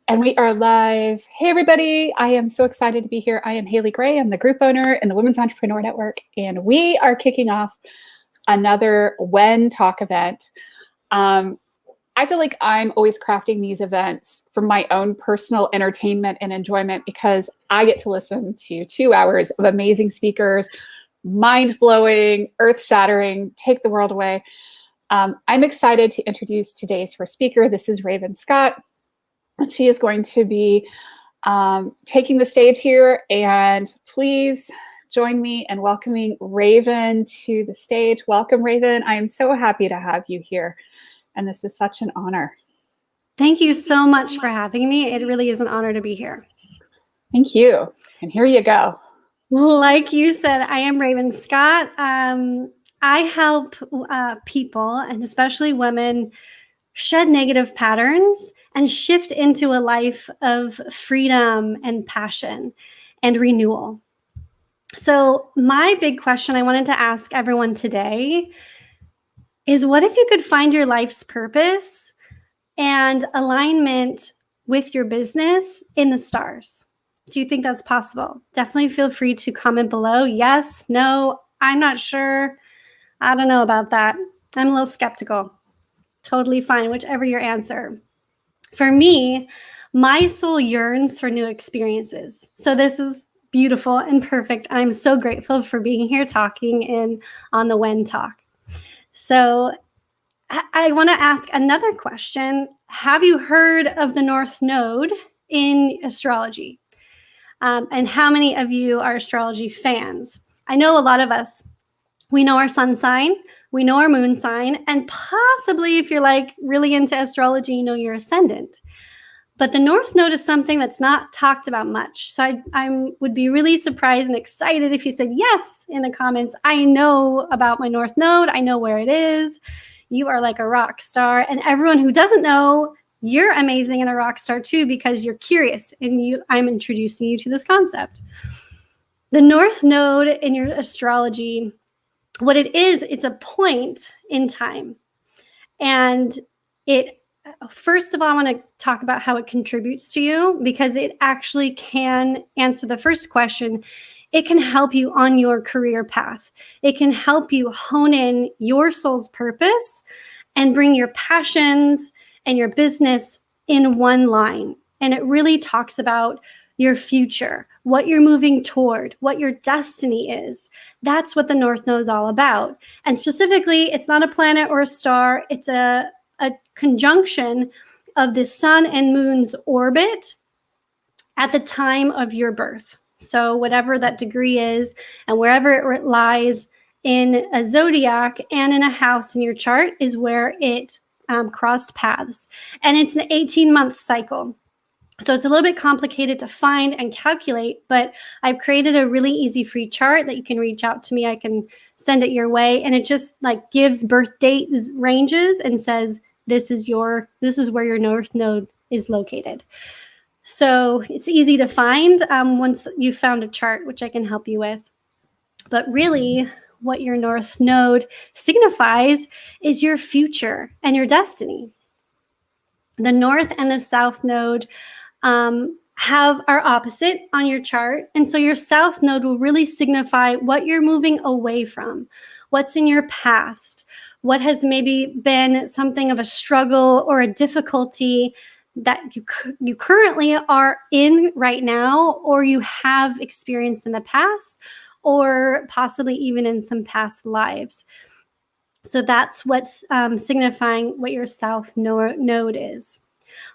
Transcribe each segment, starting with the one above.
And we are live. Hey, everybody. I am so excited to be here. I am Haley Gray. I'm the group owner in the Women's Entrepreneur Network, and we are kicking off another Wen-Talk event. I feel like I'm always crafting these events for my own personal entertainment and enjoyment because I get to listen to 2 hours of amazing speakers, mind-blowing, earth-shattering, take the world away. I'm excited to introduce today's first speaker. This is Raven Scott. She is going to be taking the stage here, and please join me in welcoming Raven to the stage. Welcome, Raven. I am so happy to have you here, and this is such an honor. Thank you so much for having me. It really is an honor to be here. Thank you. And here you go. Like you said, I am Raven Scott. I help people, and especially women, shed negative patterns and shift into a life of freedom and passion and renewal. So my big question I wanted to ask everyone today is, what if you could find your life's purpose and alignment with your business in the stars? Do you think that's possible? Definitely feel free to comment below. Yes, no, I'm not sure. I don't know about that. I'm a little skeptical. Totally fine, whichever your answer. For me, my soul yearns for new experiences. So this is beautiful and perfect. I'm so grateful for being here talking on the Wen-Talk. So I want to ask another question. Have you heard of the North Node in astrology? And how many of you are astrology fans? I know a lot of us, we know our sun sign, we know our moon sign, and possibly if you're like really into astrology, you know your ascendant. But the North Node is something that's not talked about much. So I would be really surprised and excited if you said yes in the comments. I know about my North Node. I know where it is. You are like a rock star. And everyone who doesn't know, you're amazing and a rock star too, because you're curious and I'm introducing you to this concept. The North Node in your astrology, what it is, it's a point in time. And first of all, I want to talk about how it contributes to you, because it actually can answer the first question. It can help you on your career path. It can help you hone in your soul's purpose and bring your passions and your business in one line. And it really talks about your future, what you're moving toward, what your destiny is. That's what the North Node is all about. And specifically, it's not a planet or a star. It's a conjunction of the sun and moon's orbit at the time of your birth. So whatever that degree is and wherever it lies in a zodiac and in a house in your chart is where it crossed paths. And it's an 18-month cycle. So it's a little bit complicated to find and calculate, but I've created a really easy free chart that you can reach out to me. I can send it your way. And it just like gives birth date ranges and says, this is where your North Node is located. So it's easy to find once you've found a chart, which I can help you with. But really, what your North Node signifies is your future and your destiny. The North and the South Node are opposite on your chart. And so your South Node will really signify what you're moving away from, what's in your past, what has maybe been something of a struggle or a difficulty that you currently are in right now, or you have experienced in the past, or possibly even in some past lives. So that's what's signifying what your South Node is.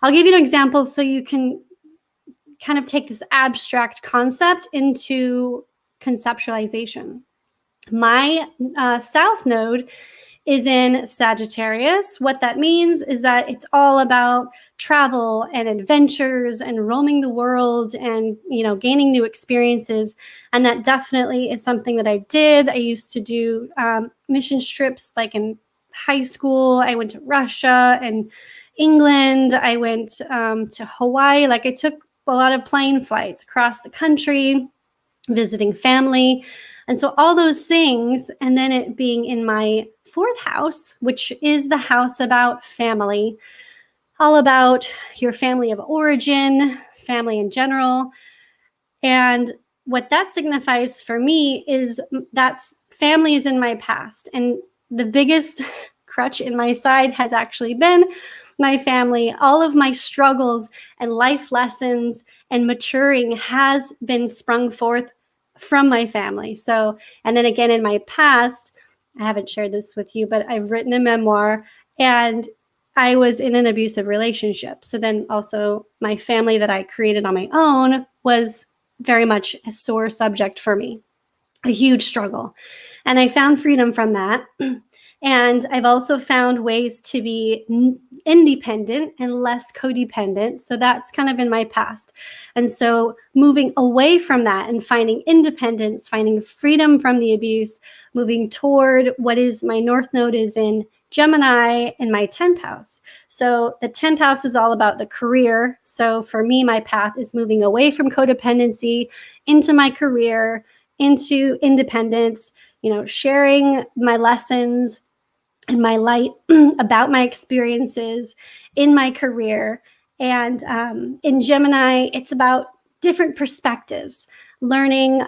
I'll give you an example so you can kind of take this abstract concept into conceptualization. My South Node is in Sagittarius. What that means is that it's all about travel and adventures and roaming the world and, gaining new experiences. And that definitely is something that I did. I used to do mission trips like in high school. I went to Russia and England. I went to Hawaii. Like I took a lot of plane flights across the country, visiting family. And so all those things, and then it being in my fourth house, which is the house about family, all about your family of origin, family in general. And what that signifies for me is that's family is in my past. And the biggest crutch in my side has actually been my family. All of my struggles and life lessons and maturing has been sprung forth from my family. So, and then again, in my past, I haven't shared this with you, but I've written a memoir, and I was in an abusive relationship. So then also my family that I created on my own was very much a sore subject for me, a huge struggle. And I found freedom from that. And I've also found ways to be independent and less codependent. So that's kind of in my past. And so moving away from that and finding independence, finding freedom from the abuse, moving toward what is my North Node is in Gemini in my 10th house. So the 10th house is all about the career. So for me, my path is moving away from codependency into my career, into independence, sharing my lessons and my light about my experiences in my career. And in Gemini, it's about different perspectives, learning,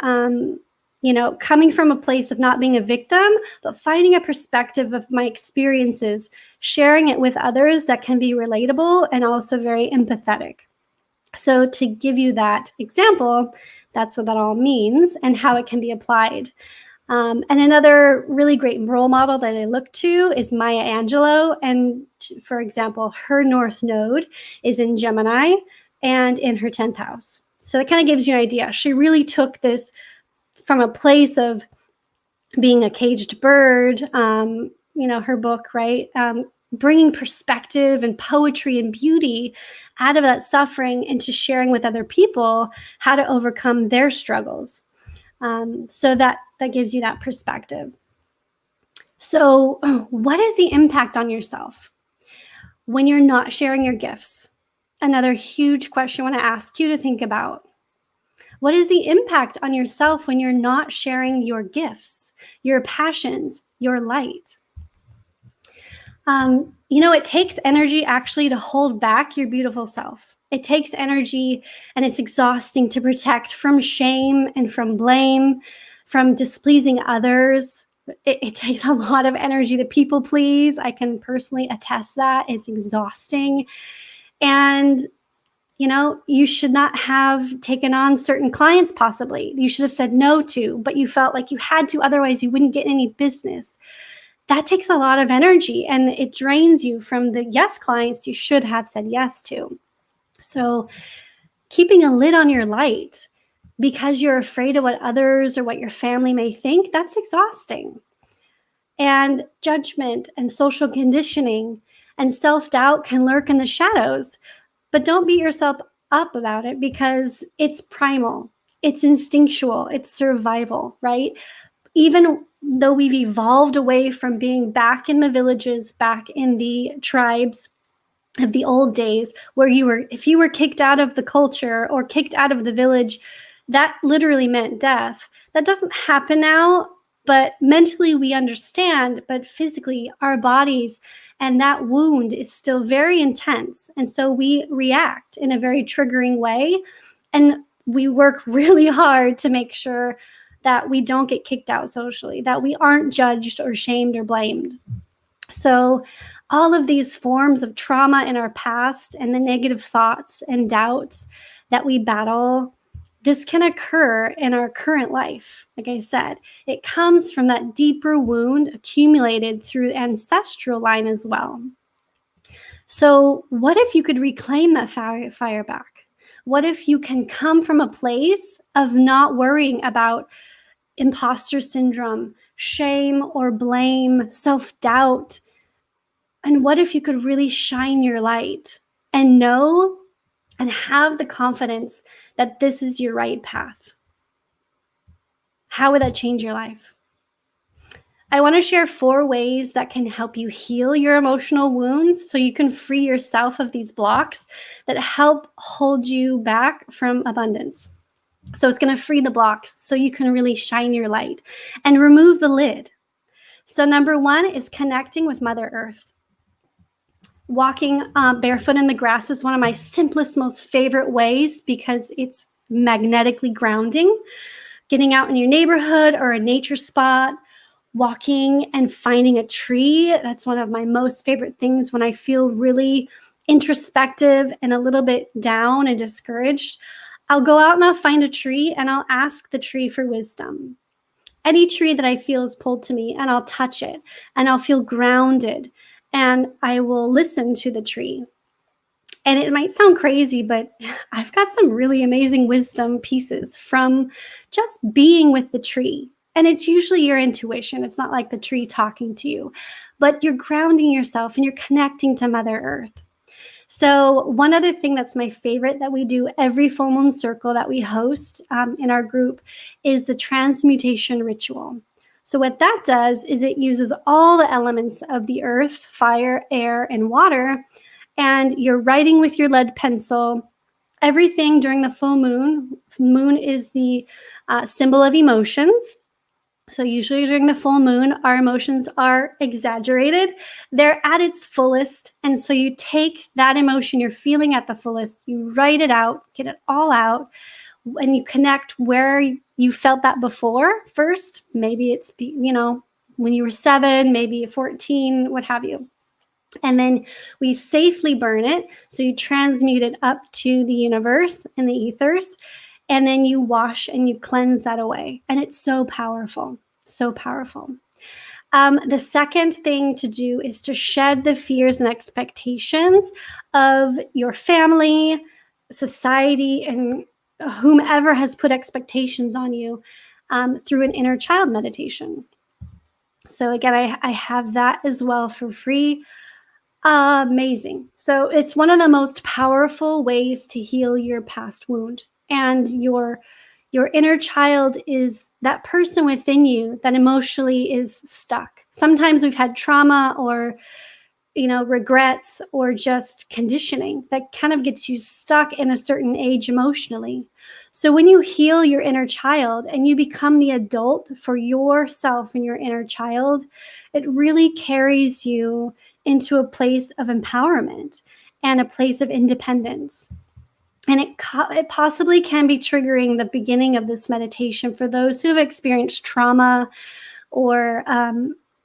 coming from a place of not being a victim, but finding a perspective of my experiences, sharing it with others that can be relatable and also very empathetic. So to give you that example, that's what that all means and how it can be applied. And another really great role model that I look to is Maya Angelou. And for example, her North Node is in Gemini and in her 10th house. So that kind of gives you an idea. She really took this from a place of being a caged bird, her book, right? Bringing perspective and poetry and beauty out of that suffering into sharing with other people how to overcome their struggles. So that gives you that perspective. So what is the impact on yourself when you're not sharing your gifts? Another huge question I want to ask you to think about. What is the impact on yourself when you're not sharing your gifts, your passions, your light? It takes energy actually to hold back your beautiful self. It takes energy, and it's exhausting to protect from shame and from blame, from displeasing others. It takes a lot of energy to people please. I can personally attest that. It's exhausting. And you should not have taken on certain clients possibly. You should have said no to, but you felt like you had to, otherwise you wouldn't get any business. That takes a lot of energy, and it drains you from the yes clients you should have said yes to. So keeping a lid on your light because you're afraid of what others or what your family may think, that's exhausting. And judgment and social conditioning and self-doubt can lurk in the shadows. But don't beat yourself up about it because it's primal, it's instinctual, it's survival, right? Even though we've evolved away from being back in the villages, back in the tribes of the old days, where if you were kicked out of the culture or kicked out of the village, that literally meant death. That doesn't happen now, but mentally we understand, but physically our bodies and that wound is still very intense. And so we react in a very triggering way. And we work really hard to make sure that we don't get kicked out socially, that we aren't judged or shamed or blamed. So all of these forms of trauma in our past and the negative thoughts and doubts that we battle, this can occur in our current life. Like I said, it comes from that deeper wound accumulated through the ancestral line as well. So what if you could reclaim that fire back? What if you can come from a place of not worrying about imposter syndrome, shame or blame, self-doubt? And what if you could really shine your light and know and have the confidence that this is your right path? How would that change your life? I want to share 4 ways that can help you heal your emotional wounds so you can free yourself of these blocks that help hold you back from abundance. So it's going to free the blocks so you can really shine your light and remove the lid. So number 1 is connecting with Mother Earth. Walking barefoot in the grass is one of my simplest, most favorite ways because it's magnetically grounding. Getting out in your neighborhood or a nature spot, walking and finding a tree. That's one of my most favorite things when I feel really introspective and a little bit down and discouraged. I'll go out and I'll find a tree and I'll ask the tree for wisdom. Any tree that I feel is pulled to me, and I'll touch it and I'll feel grounded and I will listen to the tree. And it might sound crazy, but I've got some really amazing wisdom pieces from just being with the tree. And it's usually your intuition. It's not like the tree talking to you, but you're grounding yourself and you're connecting to Mother Earth. So one other thing that's my favorite that we do every full moon circle that we host in our group is the transmutation ritual. So what that does is it uses all the elements of the earth, fire, air, and water, and you're writing with your lead pencil everything during the full moon. Moon is the symbol of emotions. So usually during the full moon, our emotions are exaggerated. They're at its fullest. And so you take that emotion you're feeling at the fullest, you write it out, get it all out, and you connect where you felt that before first. Maybe it's, when you were 7, maybe 14, what have you. And then we safely burn it. So you transmute it up to the universe and the ethers. And then you wash and you cleanse that away. And it's so powerful, so powerful. The second thing to do is to shed the fears and expectations of your family, society, and whomever has put expectations on you through an inner child meditation. So again, I have that as well for free. Amazing. So it's one of the most powerful ways to heal your past wound. And your inner child is that person within you that emotionally is stuck. Sometimes we've had trauma or, regrets or just conditioning that kind of gets you stuck in a certain age emotionally. So when you heal your inner child and you become the adult for yourself and your inner child, it really carries you into a place of empowerment and a place of independence. And it possibly can be triggering the beginning of this meditation for those who have experienced trauma or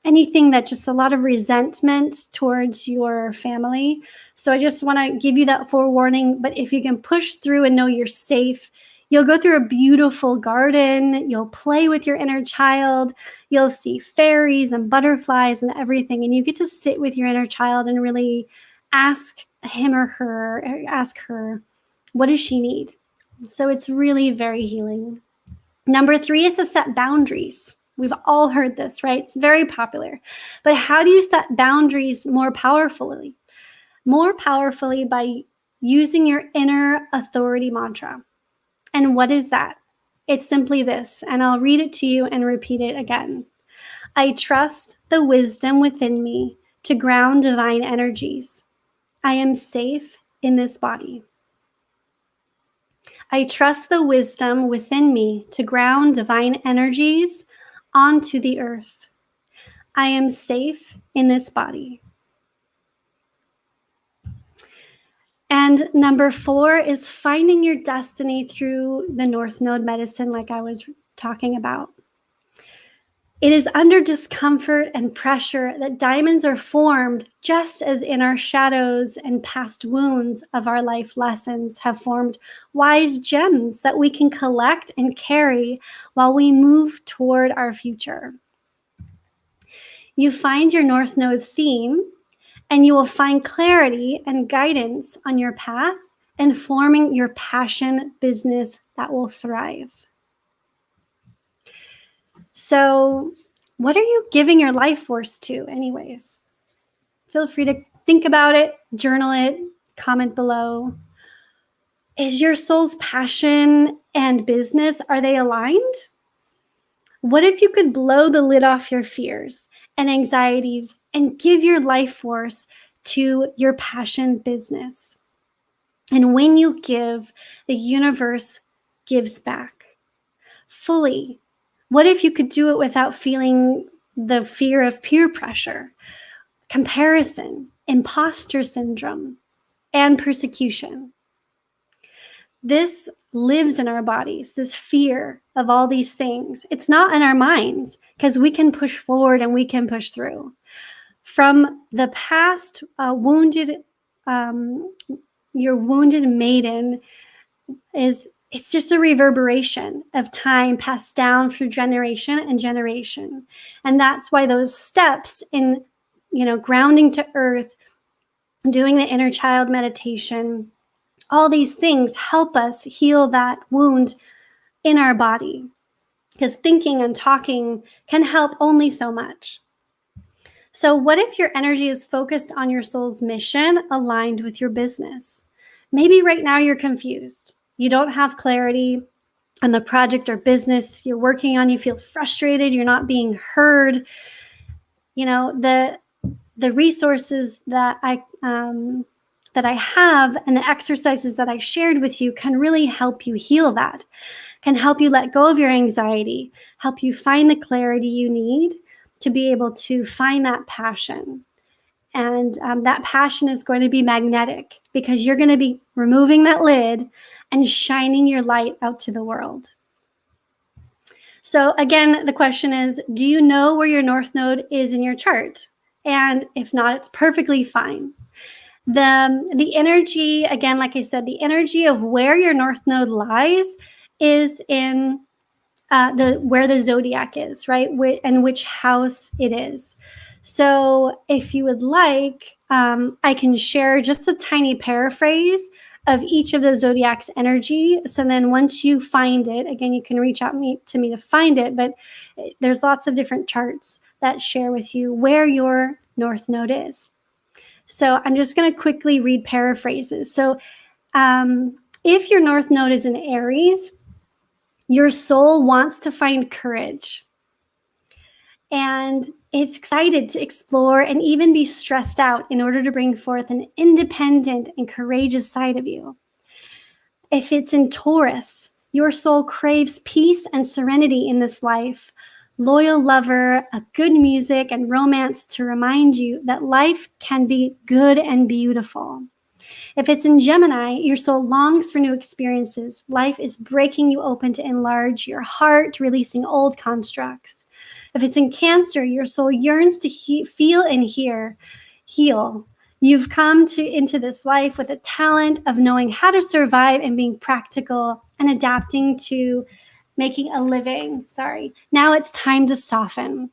anything that just a lot of resentment towards your family. So I just want to give you that forewarning. But if you can push through and know you're safe, you'll go through a beautiful garden. You'll play with your inner child. You'll see fairies and butterflies and everything. And you get to sit with your inner child and really ask him or her, or ask her, what does she need? So it's really very healing. Number 3 is to set boundaries. We've all heard this, right? It's very popular. But how do you set boundaries more powerfully? More powerfully by using your inner authority mantra. And what is that? It's simply this, and I'll read it to you and repeat it again. I trust the wisdom within me to ground divine energies. I am safe in this body. I trust the wisdom within me to ground divine energies onto the earth. I am safe in this body. And number 4 is finding your destiny through the North Node medicine, like I was talking about. It is under discomfort and pressure that diamonds are formed, just as in our shadows and past wounds of our life lessons have formed wise gems that we can collect and carry while we move toward our future. You find your North Node theme, and you will find clarity and guidance on your path and forming your passion business that will thrive. So, what are you giving your life force to, anyways? Feel free to think about it, journal it, comment below. Is your soul's passion and business, are they aligned? What if you could blow the lid off your fears and anxieties and give your life force to your passion business? And when you give, the universe gives back fully. What if you could do it without feeling the fear of peer pressure, comparison, imposter syndrome, and persecution. This lives in our bodies, this fear of all these things. It's not in our minds because we can push forward and we can push through. From the past, your wounded maiden it's just a reverberation of time passed down through generation and generation. And that's why those steps in, grounding to earth, doing the inner child meditation, all these things help us heal that wound in our body, because thinking and talking can help only so much. So what if your energy is focused on your soul's mission aligned with your business? Maybe right now you're confused. You don't have clarity on the project or business you're working on. You feel frustrated. You're not being heard. The resources that I have and the exercises that I shared with you can really help you heal that, can help you let go of your anxiety, help you find the clarity you need to be able to find that passion. And that passion is going to be magnetic because you're going to be removing that lid and shining your light out to the world. So again, the question is, do you know where your North Node is in your chart? And if not, it's perfectly fine. The energy, again, like I said, the energy of where your North Node lies is in where the zodiac is, right? And which house it is. So if you would like, I can share just a tiny paraphrase of each of the zodiac's energy. So then once you find it, again, you can reach out to me to find it, but there's lots of different charts that share with you where your North Node is. So I'm just going to quickly read paraphrases. So if your North Node is in Aries, your soul wants to find courage. And it's excited to explore and even be stressed out in order to bring forth an independent and courageous side of you. If it's in Taurus, your soul craves peace and serenity in this life, loyal lover, a good music and romance to remind you that life can be good and beautiful. If it's in Gemini, your soul longs for new experiences. Life is breaking you open to enlarge your heart, releasing old constructs. If it's in Cancer, your soul yearns to feel and heal. You've come into this life with a talent of knowing how to survive and being practical and adapting to making a living. Now it's time to soften.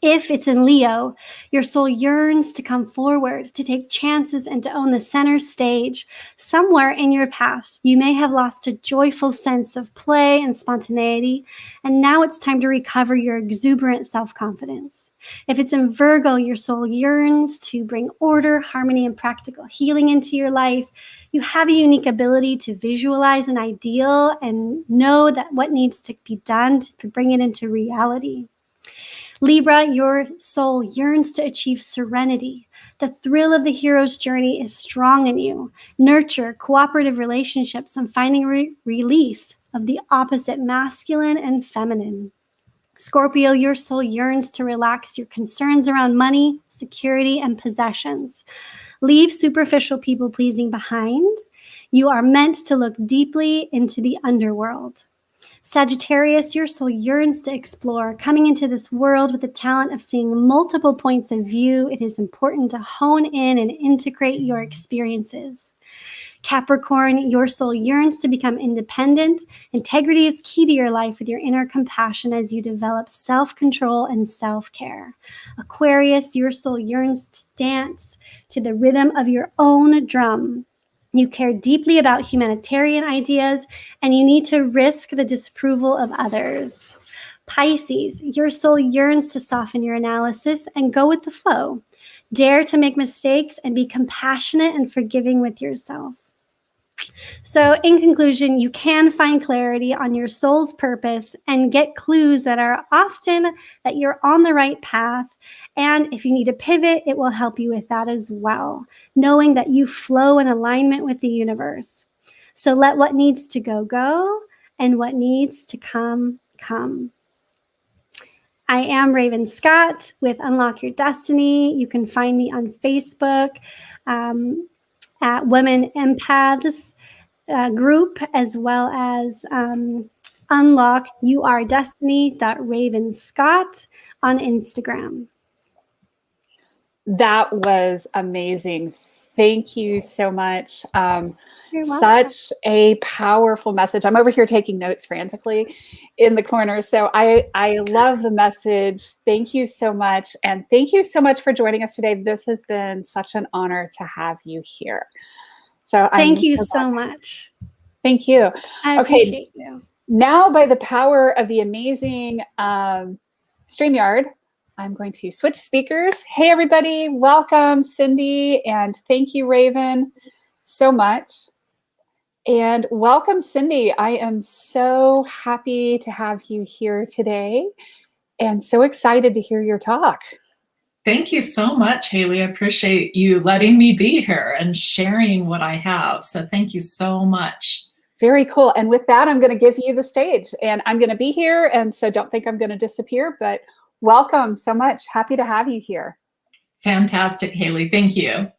If it's in Leo, your soul yearns to come forward, to take chances and to own the center stage. Somewhere in your past, you may have lost a joyful sense of play and spontaneity, and now it's time to recover your exuberant self-confidence. If it's in Virgo, your soul yearns to bring order, harmony, and practical healing into your life. You have a unique ability to visualize an ideal and know that what needs to be done to bring it into reality. Libra, your soul yearns to achieve serenity. The thrill of the hero's journey is strong in you. Nurture cooperative relationships and finding release of the opposite masculine and feminine. Scorpio, your soul yearns to relax your concerns around money, security, and possessions. Leave superficial people-pleasing behind. You are meant to look deeply into the underworld. Sagittarius, your soul yearns to explore. Coming into this world with the talent of seeing multiple points of view, it is important to hone in and integrate your experiences. Capricorn, your soul yearns to become independent. Integrity is key to your life with your inner compassion as you develop self-control and self-care. Aquarius, your soul yearns to dance to the rhythm of your own drum. You care deeply about humanitarian ideas, and you need to risk the disapproval of others. Pisces, your soul yearns to soften your analysis and go with the flow. Dare to make mistakes and be compassionate and forgiving with yourself. So in conclusion, you can find clarity on your soul's purpose and get clues that are often that you're on the right path. And if you need to pivot, it will help you with that as well, knowing that you flow in alignment with the universe. So let what needs to go, go, and what needs to come, come. I am Raven Scott with Unlock Your Destiny. You can find me on Facebook at Women Empaths group, as well as Unlock Your Destiny Raven Scott on Instagram. That was amazing. Thank you so much. You're welcome. Such a powerful message. I'm over here taking notes frantically in the corner. So I love the message. Thank you so much. And thank you so much for joining us today. This has been such an honor to have you here. So thank you so much. Thank you. I appreciate you. Now, by the power of the amazing StreamYard, I'm going to switch speakers. Hey, everybody. Welcome, Cindy. And thank you, Raven, so much. And welcome, Cindy. I am so happy to have you here today and so excited to hear your talk. Thank you so much, Haley. I appreciate you letting me be here and sharing what I have. So thank you so much. Very cool. And with that, I'm going to give you the stage. And I'm going to be here. And so don't think I'm going to disappear, but welcome so much. Happy to have you here. Fantastic, Haley. Thank you.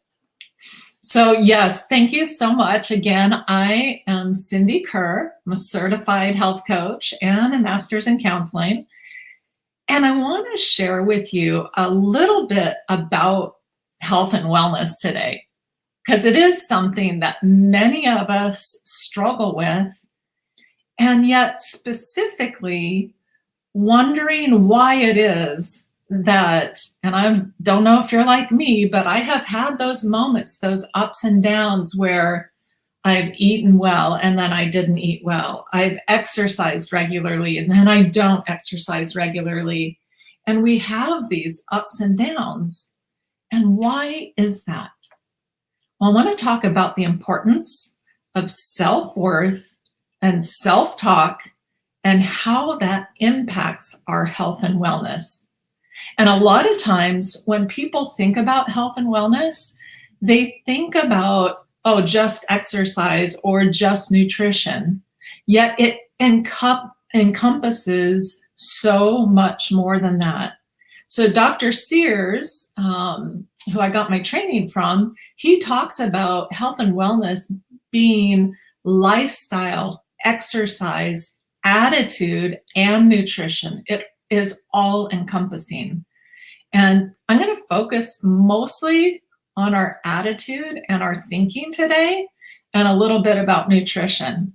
So yes, thank you so much. Again, I am Cindy Kerr. I'm a certified health coach and a master's in counseling. And I want to share with you a little bit about health and wellness today, because it is something that many of us struggle with, and yet specifically wondering why it is that, and I don't know if you're like me, but I have had those moments, those ups and downs where I've eaten well and then I didn't eat well. I've exercised regularly and then I don't exercise regularly. And we have these ups and downs. And why is that? Well, I want to talk about the importance of self-worth and self-talk and how that impacts our health and wellness. And a lot of times when people think about health and wellness, they think about, oh, just exercise or just nutrition. Yet it encompasses so much more than that. So Dr. Sears, who I got my training from, he talks about health and wellness being lifestyle, exercise, attitude, and nutrition. It is all encompassing. And I'm going to focus mostly on our attitude and our thinking today, and a little bit about nutrition.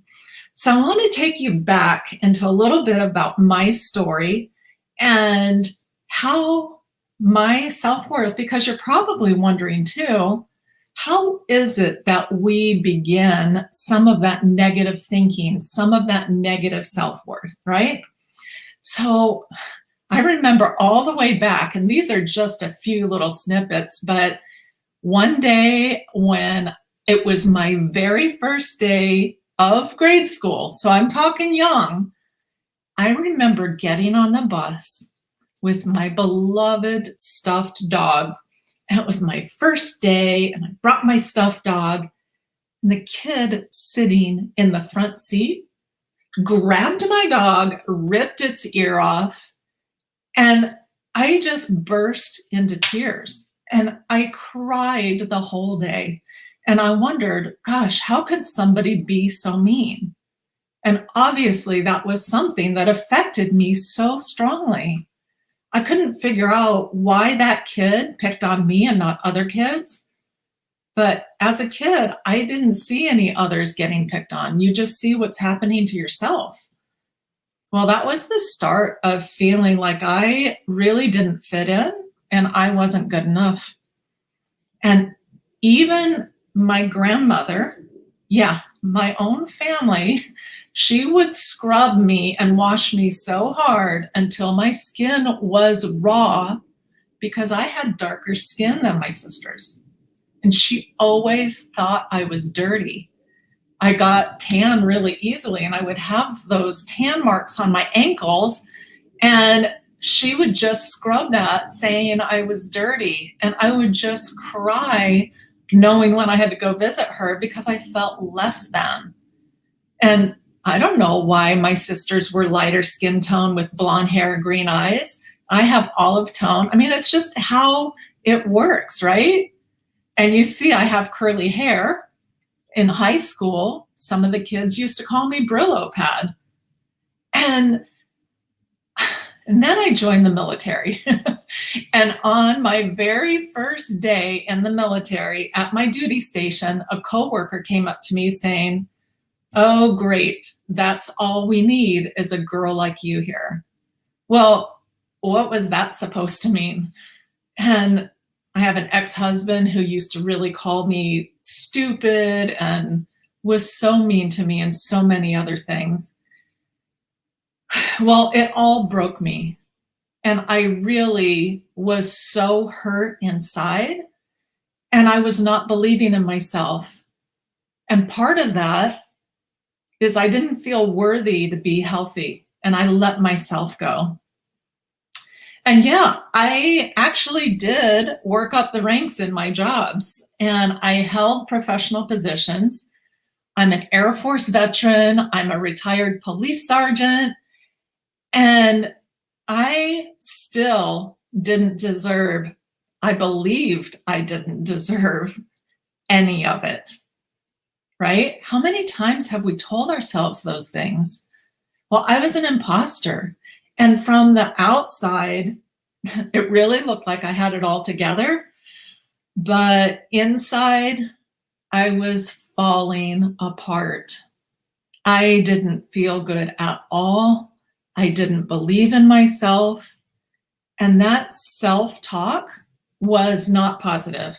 So I want to take you back into a little bit about my story and how my self-worth, because you're probably wondering too, how is it that we begin some of that negative thinking, some of that negative self-worth, right? So I remember all the way back, and these are just a few little snippets, but one day when it was my very first day of grade school, so I'm talking young, I remember getting on the bus with my beloved stuffed dog. And it was my first day, and I brought my stuffed dog, and the kid sitting in the front seat grabbed my dog, ripped its ear off, and I just burst into tears. And I cried the whole day. And I wondered, gosh, how could somebody be so mean? And obviously that was something that affected me so strongly. I couldn't figure out why that kid picked on me and not other kids. But as a kid, I didn't see any others getting picked on. You just see what's happening to yourself. Well, that was the start of feeling like I really didn't fit in and I wasn't good enough. And even my grandmother, my own family, she would scrub me and wash me so hard until my skin was raw because I had darker skin than my sisters. And she always thought I was dirty. I got tan really easily and I would have those tan marks on my ankles, and she would just scrub that saying I was dirty. And I would just cry knowing when I had to go visit her because I felt less than. And I don't know why my sisters were lighter skin tone with blonde hair and green eyes. I have olive tone. I mean, it's just how it works, right? And you see, I have curly hair. In high school, some of the kids used to call me Brillo Pad. And then I joined the military. And on my very first day in the military at my duty station, a coworker came up to me saying, "Oh, great. That's all we need is a girl like you here." Well, what was that supposed to mean? And I have an ex-husband who used to really call me stupid and was so mean to me and so many other things. Well, it all broke me. And I really was so hurt inside, and I was not believing in myself. And part of that is I didn't feel worthy to be healthy, and I let myself go. And yeah, I actually did work up the ranks in my jobs, and I held professional positions. I'm an Air Force veteran. I'm a retired police sergeant, and I still didn't deserve, I believed I didn't deserve any of it, right? How many times have we told ourselves those things? Well, I was an imposter. And from the outside, it really looked like I had it all together. But inside, I was falling apart. I didn't feel good at all. I didn't believe in myself. And that self-talk was not positive.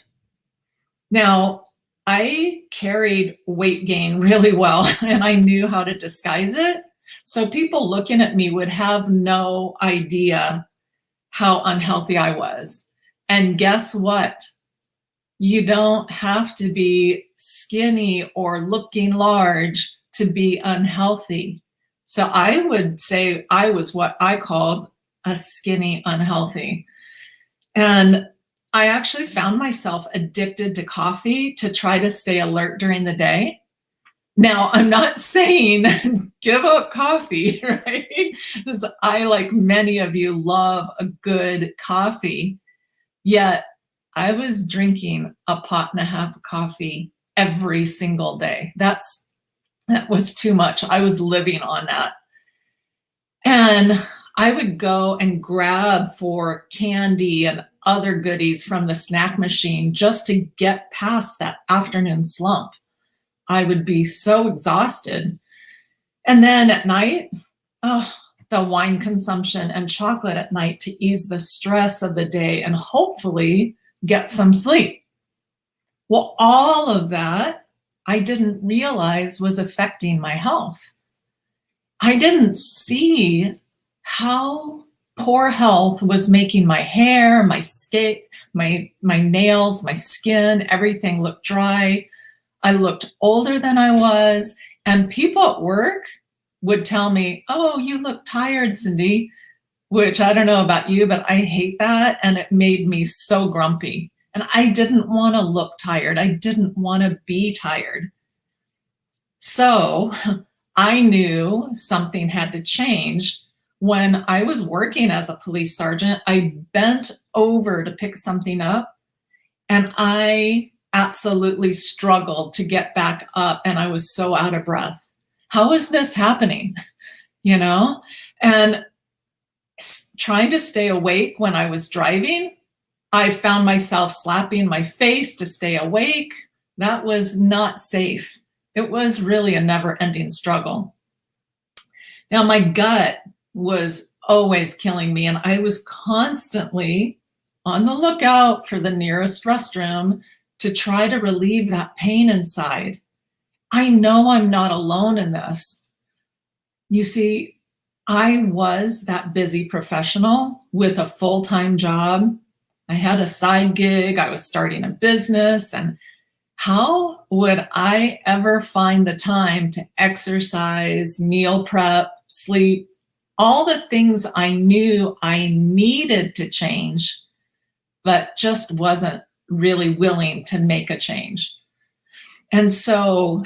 Now, I carried weight gain really well, and I knew how to disguise it. So people looking at me would have no idea how unhealthy I was. And guess what? You don't have to be skinny or looking large to be unhealthy. So I would say I was what I called a skinny unhealthy. And I actually found myself addicted to coffee to try to stay alert during the day. Now, I'm not saying give up coffee, right? Because I, like many of you, love a good coffee. Yet I was drinking a pot and a half of coffee every single day. That was too much. I was living on that. And I would go and grab for candy and other goodies from the snack machine just to get past that afternoon slump. I would be so exhausted. And then at night, the wine consumption and chocolate at night to ease the stress of the day and hopefully get some sleep. Well, all of that I didn't realize was affecting my health. I didn't see how poor health was making my hair, my skin, my nails, my skin, everything look dry. I looked older than I was, and people at work would tell me, "Oh, you look tired, Cindy," which I don't know about you, but I hate that. And it made me so grumpy. And I didn't want to look tired. I didn't want to be tired. So I knew something had to change. When I was working as a police sergeant, I bent over to pick something up, and I absolutely struggled to get back up, and I was so out of breath. How is this happening? You know? And trying to stay awake when I was driving, I found myself slapping my face to stay awake. That was not safe. It was really a never-ending struggle. Now, my gut was always killing me, and I was constantly on the lookout for the nearest restroom to try to relieve that pain inside. I know I'm not alone in this. You see, I was that busy professional with a full-time job. I had a side gig. I was starting a business. And how would I ever find the time to exercise, meal prep, sleep, all the things I knew I needed to change, but just wasn't really willing to make a change? And so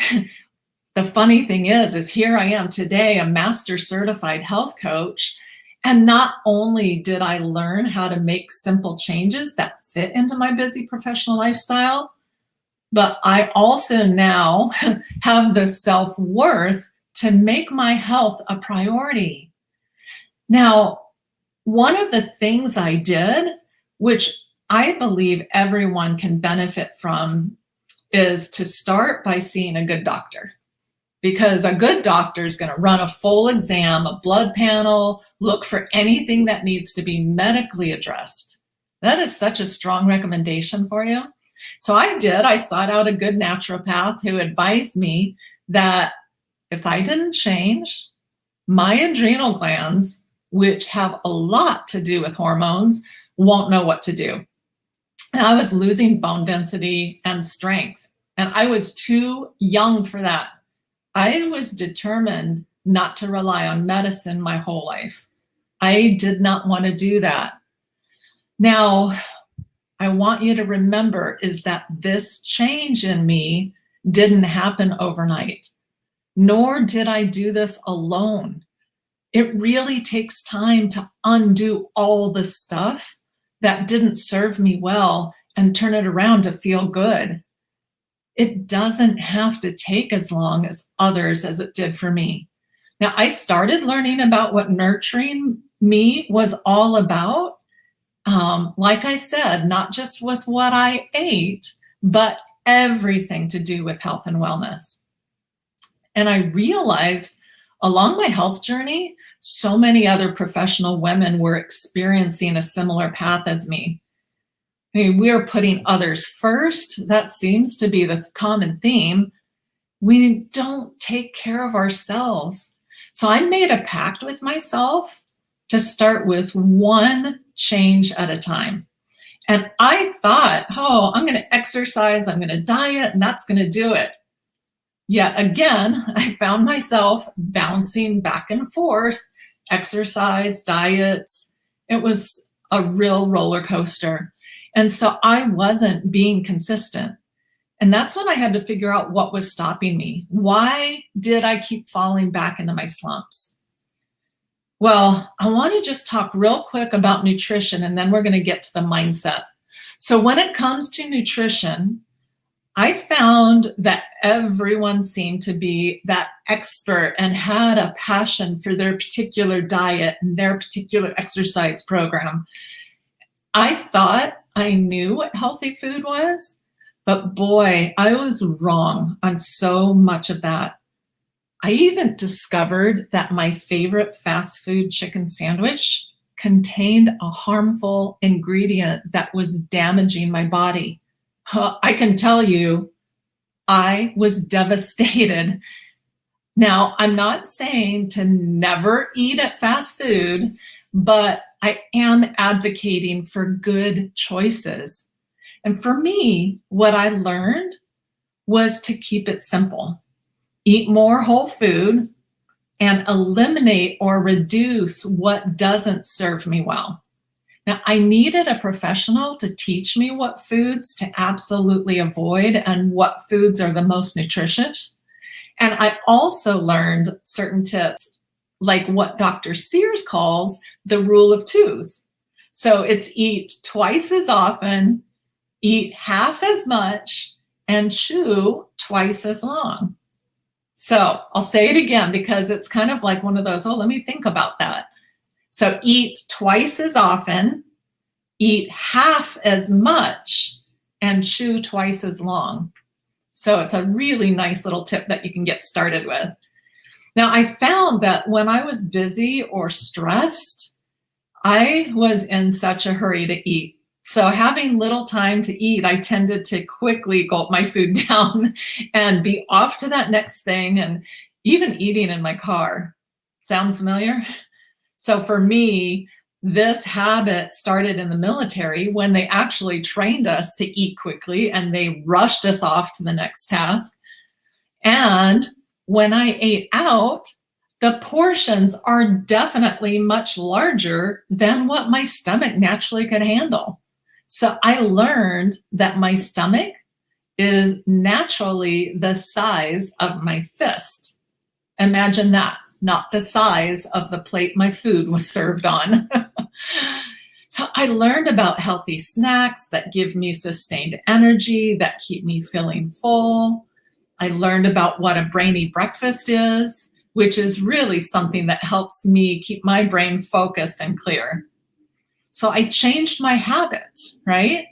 the funny thing is here I am today, a master certified health coach, And not only did I learn how to make simple changes that fit into my busy professional lifestyle, but I also now have the self-worth to make my health a priority. Now, one of the things I did, which I believe everyone can benefit from, is to start by seeing a good doctor. Because a good doctor is going to run a full exam, a blood panel, look for anything that needs to be medically addressed. That is such a strong recommendation for you. So I did. I sought out a good naturopath who advised me that if I didn't change, my adrenal glands, which have a lot to do with hormones, won't know what to do. And I was losing bone density and strength, and I was too young for that. I was determined not to rely on medicine my whole life. I did not want to do that. Now, I want you to remember is that this change in me didn't happen overnight, nor did I do this alone. It really takes time to undo all the stuff that didn't serve me well and turn it around to feel good. It doesn't have to take as long as others as it did for me. Now, I started learning about what nurturing me was all about. Like I said, not just with what I ate, but everything to do with health and wellness. And I realized along my health journey, so many other professional women were experiencing a similar path as me. I mean, we are putting others first. That seems to be the common theme. We don't take care of ourselves. So I made a pact with myself to start with one change at a time. And I thought, oh, I'm going to exercise, I'm going to diet, and that's going to do it. Yet again, I found myself bouncing back and forth, exercise, diets. It was a real roller coaster. And so I wasn't being consistent. And that's when I had to figure out what was stopping me. Why did I keep falling back into my slumps? Well, I want to just talk real quick about nutrition, and then we're going to get to the mindset. So when it comes to nutrition, I found that everyone seemed to be that expert and had a passion for their particular diet and their particular exercise program. I thought I knew what healthy food was, but boy, I was wrong on so much of that. I even discovered that my favorite fast food chicken sandwich contained a harmful ingredient that was damaging my body. I can tell you, I was devastated. Now, I'm not saying to never eat at fast food, but I am advocating for good choices. And for me, what I learned was to keep it simple. Eat more whole food and eliminate or reduce what doesn't serve me well. Now, I needed a professional to teach me what foods to absolutely avoid and what foods are the most nutritious. And I also learned certain tips, like what Dr. Sears calls the rule of twos. So it's eat twice as often, eat half as much, and chew twice as long. So I'll say it again because it's kind of like one of those, oh, let me think about that. So eat twice as often, eat half as much, and chew twice as long. So it's a really nice little tip that you can get started with. Now, I found that when I was busy or stressed, I was in such a hurry to eat. So having little time to eat, I tended to quickly gulp my food down and be off to that next thing, and even eating in my car. Sound familiar? So for me, this habit started in the military when they actually trained us to eat quickly and they rushed us off to the next task. And when I ate out, the portions are definitely much larger than what my stomach naturally could handle. So I learned that my stomach is naturally the size of my fist. Imagine that. not the size of the plate my food was served on. So I learned about healthy snacks that give me sustained energy, that keep me feeling full. I learned about what a brainy breakfast is, which is really something that helps me keep my brain focused and clear. So I changed my habits, right?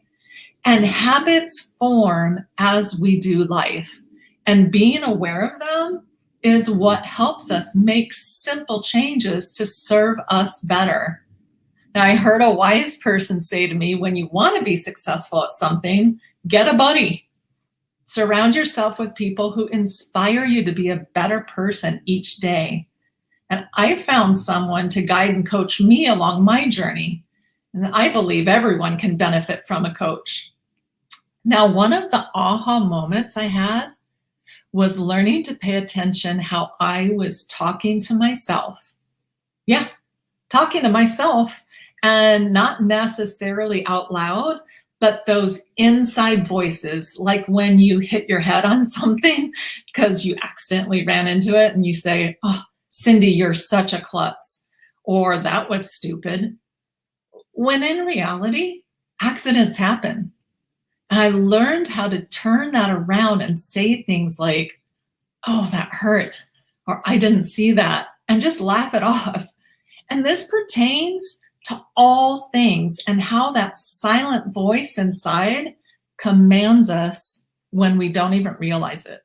And habits form as we do life. And being aware of them is what helps us make simple changes to serve us better. Now, I heard a wise person say to me, when you want to be successful at something, get a buddy. Surround yourself with people who inspire you to be a better person each day. And I found someone to guide and coach me along my journey. And I believe everyone can benefit from a coach. Now, one of the aha moments I had was learning to pay attention how I was talking to myself. Yeah, talking to myself, and not necessarily out loud, but those inside voices, like when you hit your head on something because you accidentally ran into it and you say, "Oh, Cindy, you're such a klutz," or "that was stupid." When in reality, accidents happen. I learned how to turn that around and say things like, "Oh, that hurt," or "I didn't see that," and just laugh it off. And this pertains to all things and how that silent voice inside commands us when we don't even realize it.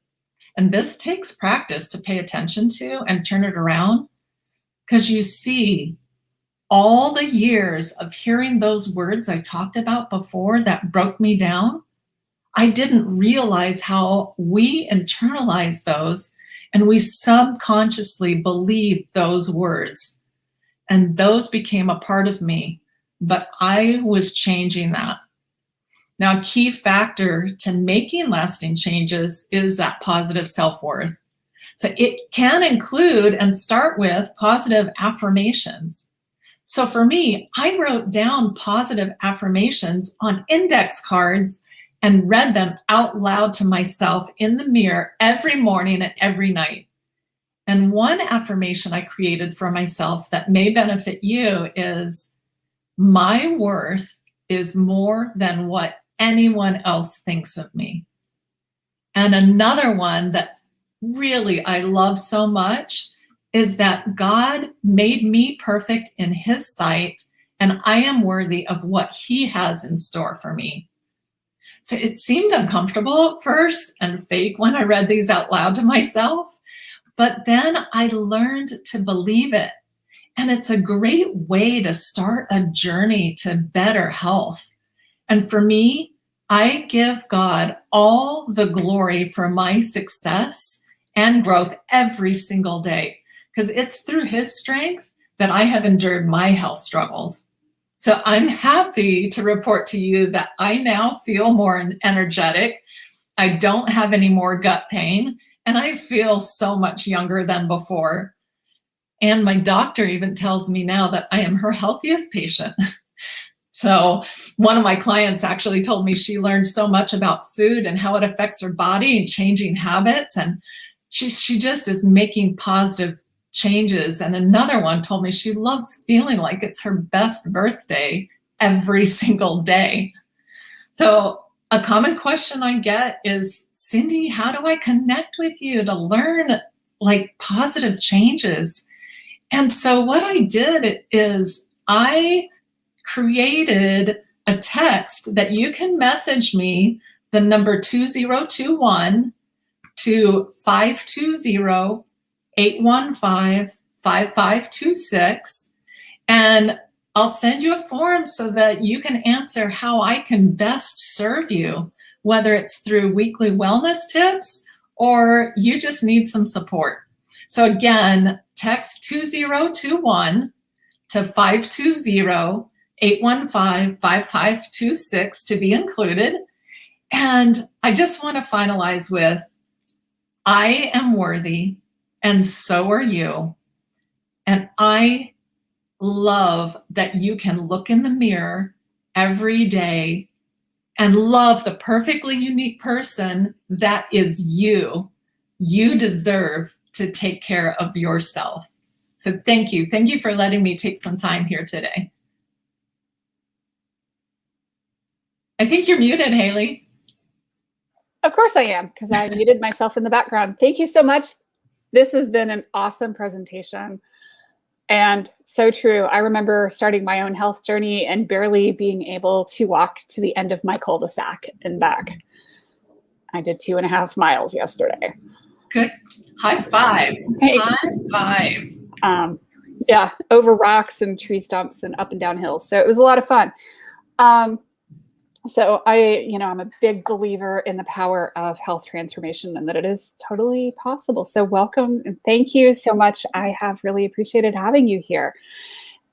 And this takes practice to pay attention to and turn it around, because you see, all the years of hearing those words I talked about before that broke me down, I didn't realize how we internalize those and we subconsciously believe those words. And those became a part of me, but I was changing that. Now, a key factor to making lasting changes is that positive self-worth. So it can include and start with positive affirmations. So for me, I wrote down positive affirmations on index cards and read them out loud to myself in the mirror every morning and every night. And one affirmation I created for myself that may benefit you is, "My worth is more than what anyone else thinks of me." And another one that really I love so much is that God made me perfect in His sight, and I am worthy of what He has in store for me. So it seemed uncomfortable at first and fake when I read these out loud to myself. But then I learned to believe it. And it's a great way to start a journey to better health. And for me, I give God all the glory for my success and growth every single day, because it's through His strength that I have endured my health struggles. So I'm happy to report to you that I now feel more energetic. I don't have any more gut pain. And I feel so much younger than before. And my doctor even tells me now that I am her healthiest patient. So one of my clients actually told me she learned so much about food and how it affects her body and changing habits. And she just is making positive changes. And another one told me she loves feeling like it's her best birthday every single day. So a common question I get is, "Cindy, how do I connect with you to learn like positive changes?" And so what I did is I created a text that you can message me, the number 2021 to 520-815-5526. And I'll send you a form so that you can answer how I can best serve you, whether it's through weekly wellness tips or you just need some support. So again, text 2021 to 520-815-5526 to be included. And I just want to finalize with, I am worthy, and so are you. And I love that you can look in the mirror every day and love the perfectly unique person that is you. You deserve to take care of yourself. So thank you. Thank you for letting me take some time here today. I think you're muted, Haley. Of course I am, because I muted myself in the background. Thank you so much. This has been an awesome presentation. And so true. I remember starting my own health journey and barely being able to walk to the end of my cul-de-sac and back. I did 2.5 miles yesterday. Good. High five. Thanks. High five. Yeah, over rocks and tree stumps and up and down hills. So it was a lot of fun. So I'm a big believer in the power of health transformation and that it is totally possible. So welcome and thank you so much. I have really appreciated having you here.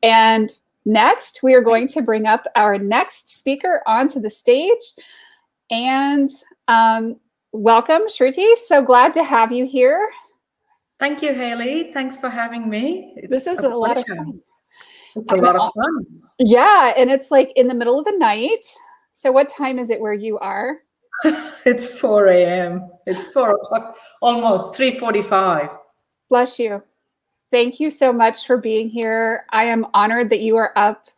And next, we are going to bring up our next speaker onto the stage. And welcome, Shruti. So glad to have you here. Thank you, Haley. Thanks for having me. This is a lot of fun. It's a lot of fun. Yeah, and it's like in the middle of the night. So what time is it where you are? It's 4 a.m. It's 4 o'clock, almost 3:45. Bless you. Thank you so much for being here. I am honored that you are up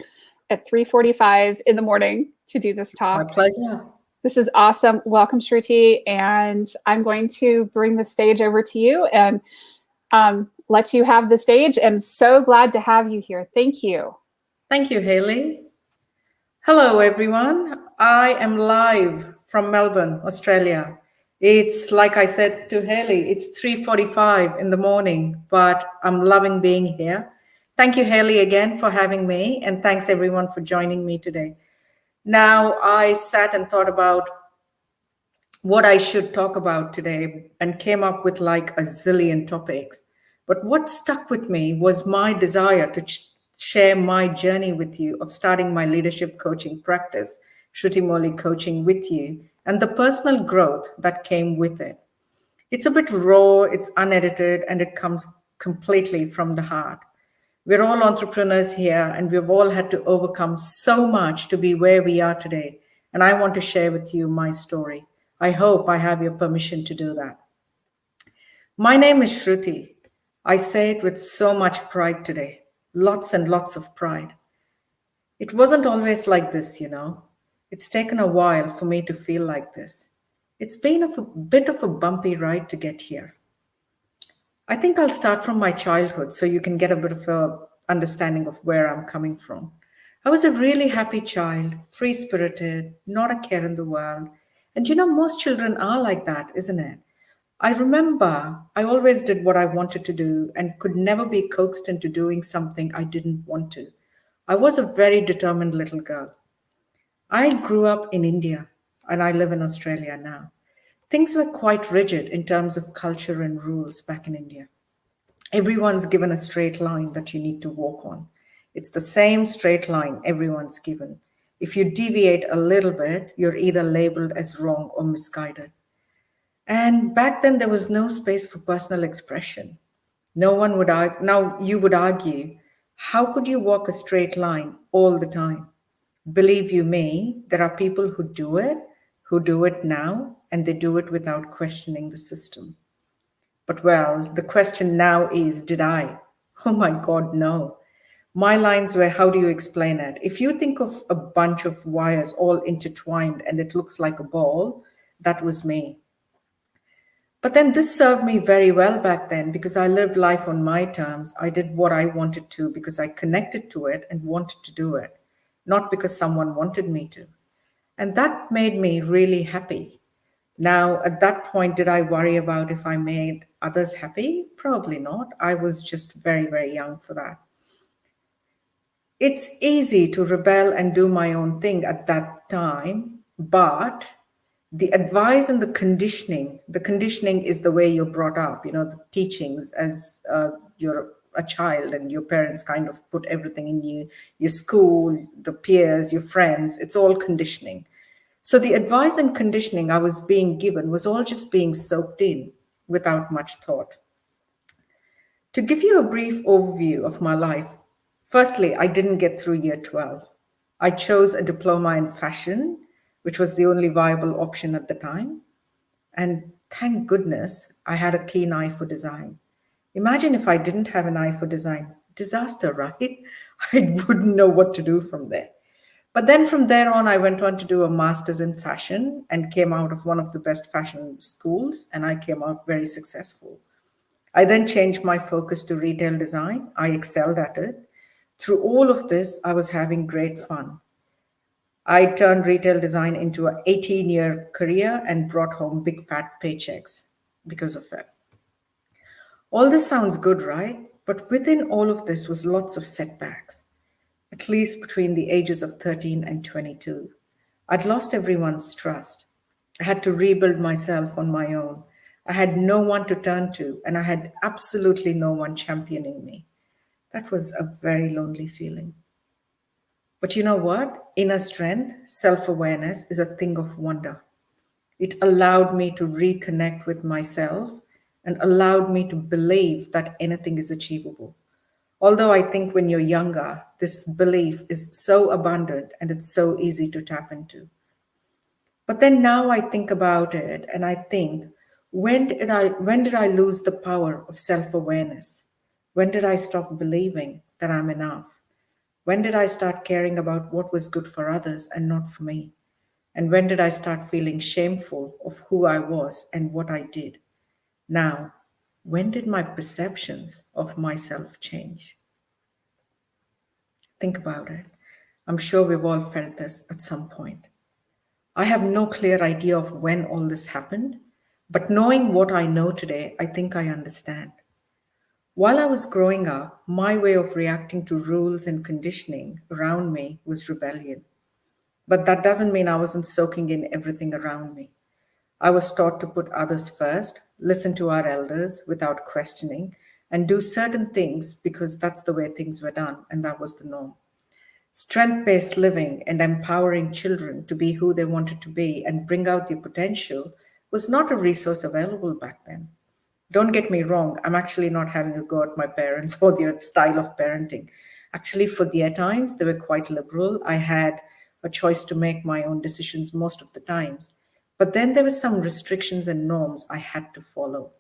at 3:45 in the morning to do this talk. My pleasure. This is awesome. Welcome, Shruti. And I'm going to bring the stage over to you and let you have the stage. I'm so glad to have you here. Thank you. Thank you, Haley. Hello, everyone. I am live from Melbourne, Australia. It's like I said to Haley, it's 3:45 in the morning, but I'm loving being here. Thank you, Haley, again for having me. And thanks, everyone, for joining me today. Now, I sat and thought about what I should talk about today and came up with like a zillion topics. But what stuck with me was my desire to share my journey with you of starting my leadership coaching practice, Shruti Molly Coaching, with you, and the personal growth that came with it. It's a bit raw, it's unedited, and it comes completely from the heart. We're all entrepreneurs here, and we've all had to overcome so much to be where we are today. And I want to share with you my story. I hope I have your permission to do that. My name is Shruti. I say it with so much pride today. Lots and lots of pride. It wasn't always like this, you know. It's taken a while for me to feel like this. It's been a bit of a bumpy ride to get here. I think I'll start from my childhood so you can get a bit of an understanding of where I'm coming from. I was a really happy child, free-spirited, not a care in the world. And you know, most children are like that, isn't it? I remember I always did what I wanted to do and could never be coaxed into doing something I didn't want to. I was a very determined little girl. I grew up in India and I live in Australia now. Things were quite rigid in terms of culture and rules back in India. Everyone's given a straight line that you need to walk on. It's the same straight line everyone's given. If you deviate a little bit, you're either labeled as wrong or misguided. And back then, there was no space for personal expression. No one would argue. Now you would argue, how could you walk a straight line all the time? Believe you me, there are people who do it now, and they do it without questioning the system. But well, the question now is, did I? Oh my God, no. My lines were, how do you explain it? If you think of a bunch of wires all intertwined and it looks like a ball, that was me. But then this served me very well back then because I lived life on my terms. I did what I wanted to because I connected to it and wanted to do it, not because someone wanted me to. And that made me really happy. Now, at that point, did I worry about if I made others happy? Probably not. I was just very, very young for that. It's easy to rebel and do my own thing at that time, but the advice and the conditioning is the way you're brought up, you know, the teachings as you're a child and your parents kind of put everything in you, your school, the peers, your friends, it's all conditioning. So the advice and conditioning I was being given was all just being soaked in without much thought. To give you a brief overview of my life, firstly, I didn't get through year 12. I chose a diploma in fashion, which was the only viable option at the time. And thank goodness I had a keen eye for design. Imagine if I didn't have an eye for design. Disaster, right? I wouldn't know what to do from there. But then from there on, I went on to do a master's in fashion and came out of one of the best fashion schools, and I came out very successful. I then changed my focus to retail design. I excelled at it. Through all of this, I was having great fun. I turned retail design into an 18-year career and brought home big fat paychecks because of it. All this sounds good, right? But within all of this was lots of setbacks, at least between the ages of 13 and 22. I'd lost everyone's trust. I had to rebuild myself on my own. I had no one to turn to, and I had absolutely no one championing me. That was a very lonely feeling. But you know what? Inner strength, self awareness is a thing of wonder. It allowed me to reconnect with myself and allowed me to believe that anything is achievable. Although I think when you're younger, this belief is so abundant and it's so easy to tap into. But then now I think about it and I think, when did I lose the power of self-awareness? When did I stop believing that I'm enough? When did I start caring about what was good for others and not for me? And when did I start feeling shameful of who I was and what I did? Now, when did my perceptions of myself change? Think about it. I'm sure we've all felt this at some point. I have no clear idea of when all this happened, but knowing what I know today, I think I understand. While I was growing up, my way of reacting to rules and conditioning around me was rebellion. But that doesn't mean I wasn't soaking in everything around me. I was taught to put others first, listen to our elders without questioning, and do certain things because that's the way things were done, and that was the norm. Strength based living and empowering children to be who they wanted to be and bring out their potential was not a resource available back then. Don't get me wrong, I'm actually not having a go at my parents or their style of parenting. Actually, for their times, they were quite liberal. I had a choice to make my own decisions most of the times. But then there were some restrictions and norms I had to follow.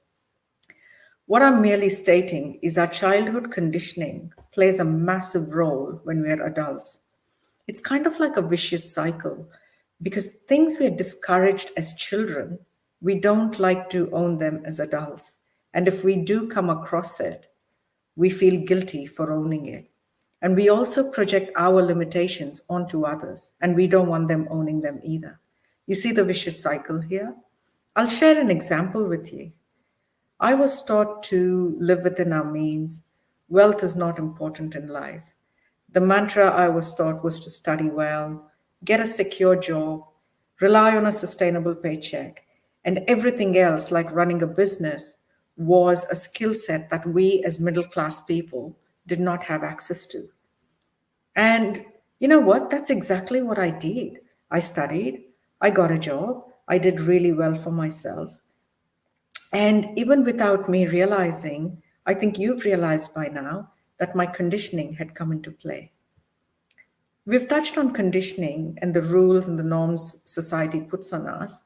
What I'm merely stating is our childhood conditioning plays a massive role when we're adults. It's kind of like a vicious cycle because things we're discouraged as children, we don't like to own them as adults. And if we do come across it, we feel guilty for owning it. And we also project our limitations onto others, and we don't want them owning them either. You see the vicious cycle here? I'll share an example with you. I was taught to live within our means. Wealth is not important in life. The mantra I was taught was to study well, get a secure job, rely on a sustainable paycheck, and everything else, like running a business, was a skill set that we as middle class people did not have access to. And you know what? That's exactly what I did. I studied, I got a job, I did really well for myself. And even without me realizing, I think you've realized by now that my conditioning had come into play. We've touched on conditioning and the rules and the norms society puts on us.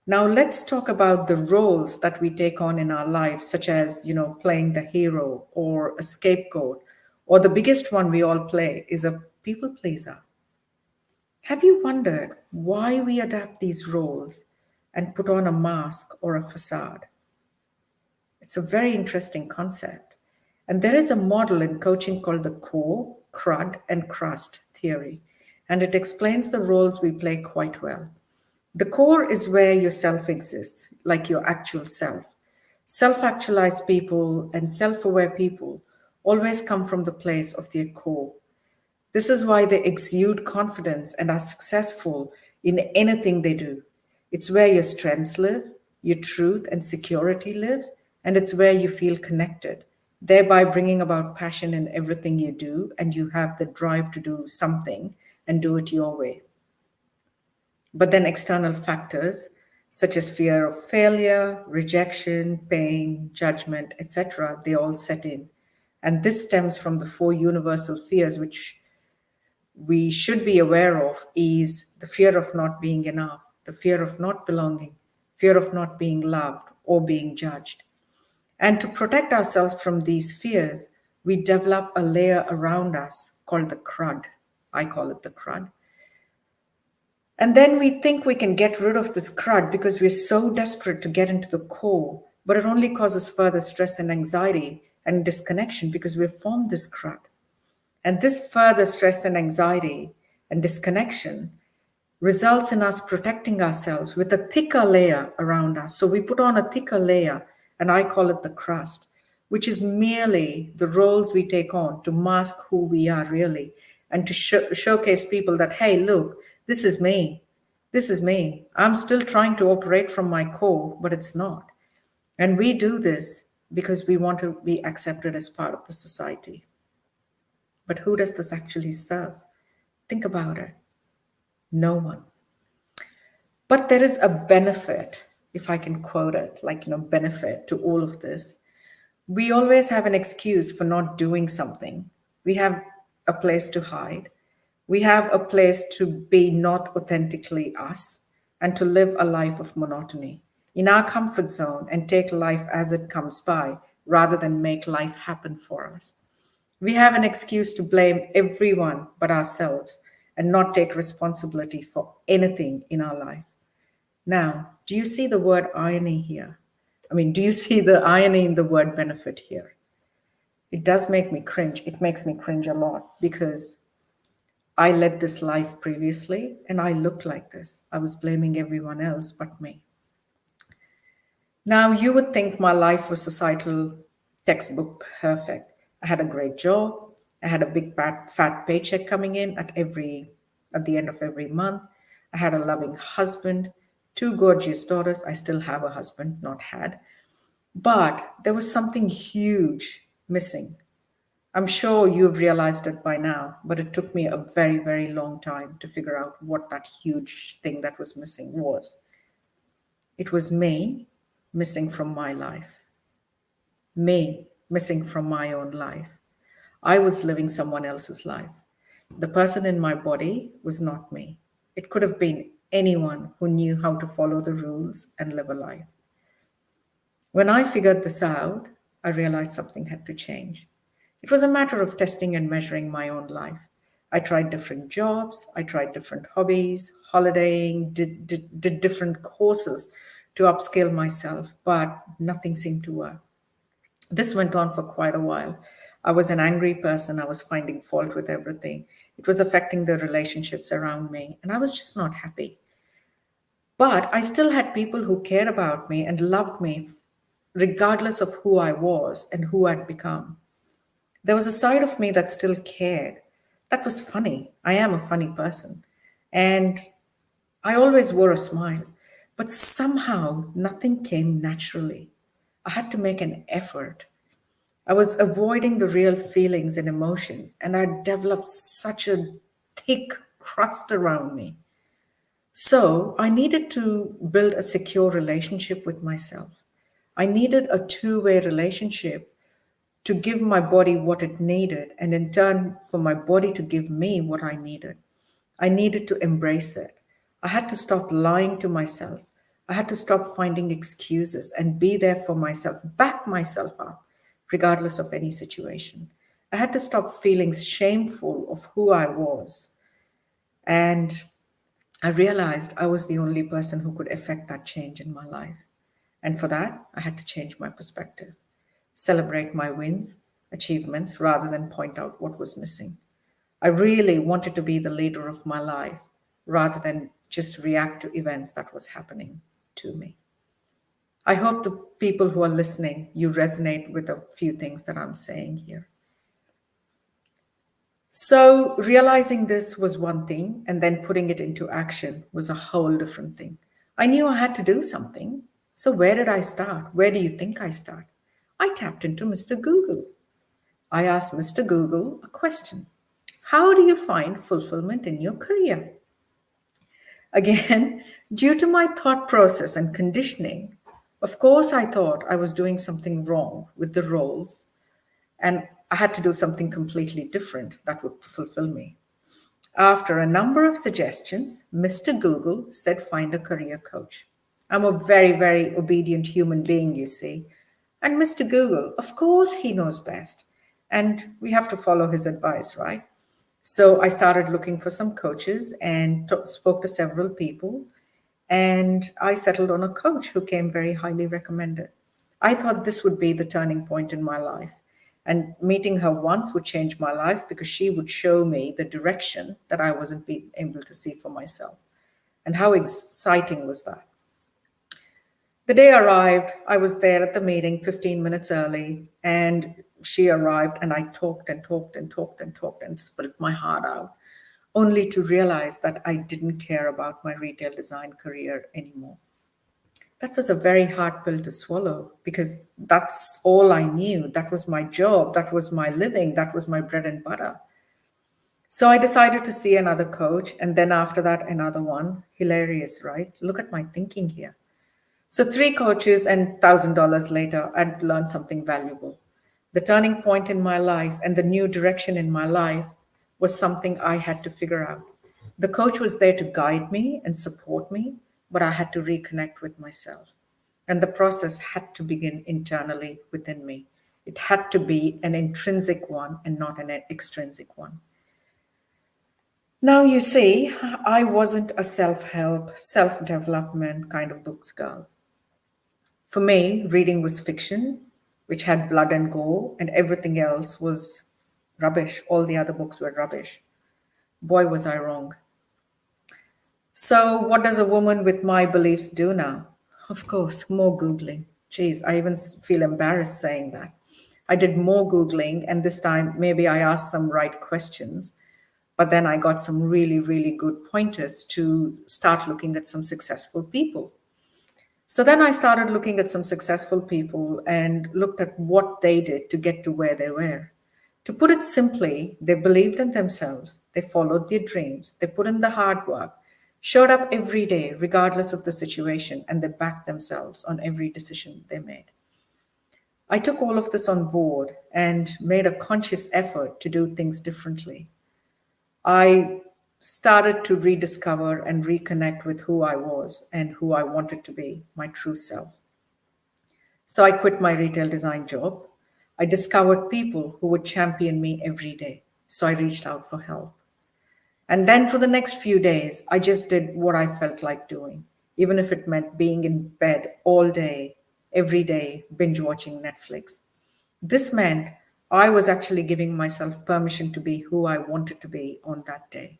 Now let's talk about the roles that we take on in our lives, such as, playing the hero or a scapegoat, or the biggest one we all play is a people pleaser. Have you wondered why we adapt these roles and put on a mask or a facade? It's a very interesting concept. And there is a model in coaching called the core, crud, and crust theory. And it explains the roles we play quite well. The core is where your self exists, like your actual self. Self actualized people and self aware people always come from the place of their core. This is why they exude confidence and are successful in anything they do. It's where your strengths live, your truth and security lives, and it's where you feel connected, thereby bringing about passion in everything you do, and you have the drive to do something and do it your way. But then external factors such as fear of failure, rejection, pain, judgment, etc., they all set in. And this stems from the four universal fears which we should be aware of is the fear of not being enough, the fear of not belonging, fear of not being loved or being judged. And to protect ourselves from these fears, we develop a layer around us called the crud. I call it the crud. And then we think we can get rid of this crud because we're so desperate to get into the core, but it only causes further stress and anxiety and disconnection because we've formed this crud. And this further stress and anxiety and disconnection results in us protecting ourselves with a thicker layer around us. So we put on a thicker layer, and I call it the crust, which is merely the roles we take on to mask who we are really and to showcase people that, hey, look, this is me. This is me. I'm still trying to operate from my core, but it's not. And we do this because we want to be accepted as part of the society. But who does this actually serve? Think about it. No one. But there is a benefit, if I can quote it, like, benefit to all of this. We always have an excuse for not doing something. We have a place to hide. We have a place to be not authentically us and to live a life of monotony in our comfort zone and take life as it comes by rather than make life happen for us. We have an excuse to blame everyone but ourselves and not take responsibility for anything in our life. Now, do you see the word irony here? Do you see the irony in the word benefit here? It does make me cringe. It makes me cringe a lot because I led this life previously and I looked like this. I was blaming everyone else but me. Now, you would think my life was societal textbook perfect. I had a great job. I had a big fat paycheck coming in at the end of every month. I had a loving husband, 2 gorgeous daughters. I still have a husband, not had. But there was something huge missing. I'm sure you've realized it by now, but it took me a very, very long time to figure out what that huge thing that was missing was. It was me missing from my life. Me missing from my own life. I was living someone else's life. The person in my body was not me. It could have been anyone who knew how to follow the rules and live a life. When I figured this out, I realized something had to change. It was a matter of testing and measuring my own life. I tried different jobs, I tried different hobbies, holidaying, did different courses to upscale myself, but nothing seemed to work. This went on for quite a while. I was an angry person. I was finding fault with everything. It was affecting the relationships around me, and I was just not happy. But I still had people who cared about me and loved me, regardless of who I was and who I'd become. There was a side of me that still cared. That was funny. I am a funny person. And I always wore a smile. But somehow nothing came naturally. I had to make an effort. I was avoiding the real feelings and emotions, and I developed such a thick crust around me. So I needed to build a secure relationship with myself. I needed a two-way relationship to give my body what it needed, and in turn for my body to give me what I needed. I needed to embrace it. I had to stop lying to myself. I had to stop finding excuses and be there for myself, back myself up, regardless of any situation. I had to stop feeling shameful of who I was. And I realized I was the only person who could effect that change in my life. And for that, I had to change my perspective, celebrate my wins, achievements, rather than point out what was missing. I really wanted to be the leader of my life rather than just react to events that was happening to me. I hope the people who are listening, you resonate with a few things that I'm saying here. So realizing this was one thing, and then putting it into action was a whole different thing. I knew I had to do something. So where did I start? Where do you think I start? I tapped into Mr. Google. I asked Mr. Google a question. How do you find fulfillment in your career? Again, due to my thought process and conditioning, of course, I thought I was doing something wrong with the roles, and I had to do something completely different that would fulfill me. After a number of suggestions, Mr. Google said, find a career coach. I'm a very, very obedient human being, you see. And Mr. Google, of course, he knows best. And we have to follow his advice, right? So I started looking for some coaches and spoke to several people. And I settled on a coach who came very highly recommended. I thought this would be the turning point in my life. And meeting her once would change my life because she would show me the direction that I wasn't being able to see for myself. And how exciting was that? The day arrived, I was there at the meeting 15 minutes early, and she arrived, and I talked and talked and talked and talked and spilled my heart out, only to realize that I didn't care about my retail design career anymore. That was a very hard pill to swallow because that's all I knew. That was my job. That was my living. That was my bread and butter. So I decided to see another coach, and then after that, another one. Hilarious, right? Look at my thinking here. So 3 coaches and $1,000 later, I'd learned something valuable. The turning point in my life and the new direction in my life was something I had to figure out. The coach was there to guide me and support me, but I had to reconnect with myself. And the process had to begin internally within me. It had to be an intrinsic one and not an extrinsic one. Now, you see, I wasn't a self-help, self-development kind of books girl. For me, reading was fiction, which had blood and gore, and everything else was rubbish. All the other books were rubbish. Boy, was I wrong. So, what does a woman with my beliefs do now? Of course, more Googling. Geez, I even feel embarrassed saying that. I did more Googling, and this time maybe I asked some right questions, but then I got some really, really good pointers to start looking at some successful people. So then I started looking at some successful people and looked at what they did to get to where they were. To put it simply, they believed in themselves, they followed their dreams, they put in the hard work, showed up every day, regardless of the situation, and they backed themselves on every decision they made. I took all of this on board and made a conscious effort to do things differently. I started to rediscover and reconnect with who I was and who I wanted to be, my true self. So I quit my retail design job. I discovered people who would champion me every day. So I reached out for help. And then for the next few days, I just did what I felt like doing, even if it meant being in bed all day, every day, binge watching Netflix. This meant I was actually giving myself permission to be who I wanted to be on that day.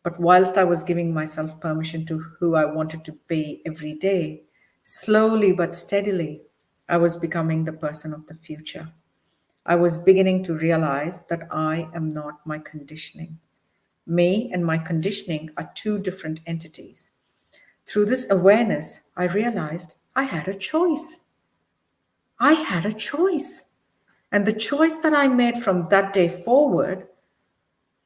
But whilst I was giving myself permission to who I wanted to be every day, slowly but steadily, I was becoming the person of the future. I was beginning to realize that I am not my conditioning. Me and my conditioning are 2 different entities. Through this awareness, I realized I had a choice. I had a choice. And the choice that I made from that day forward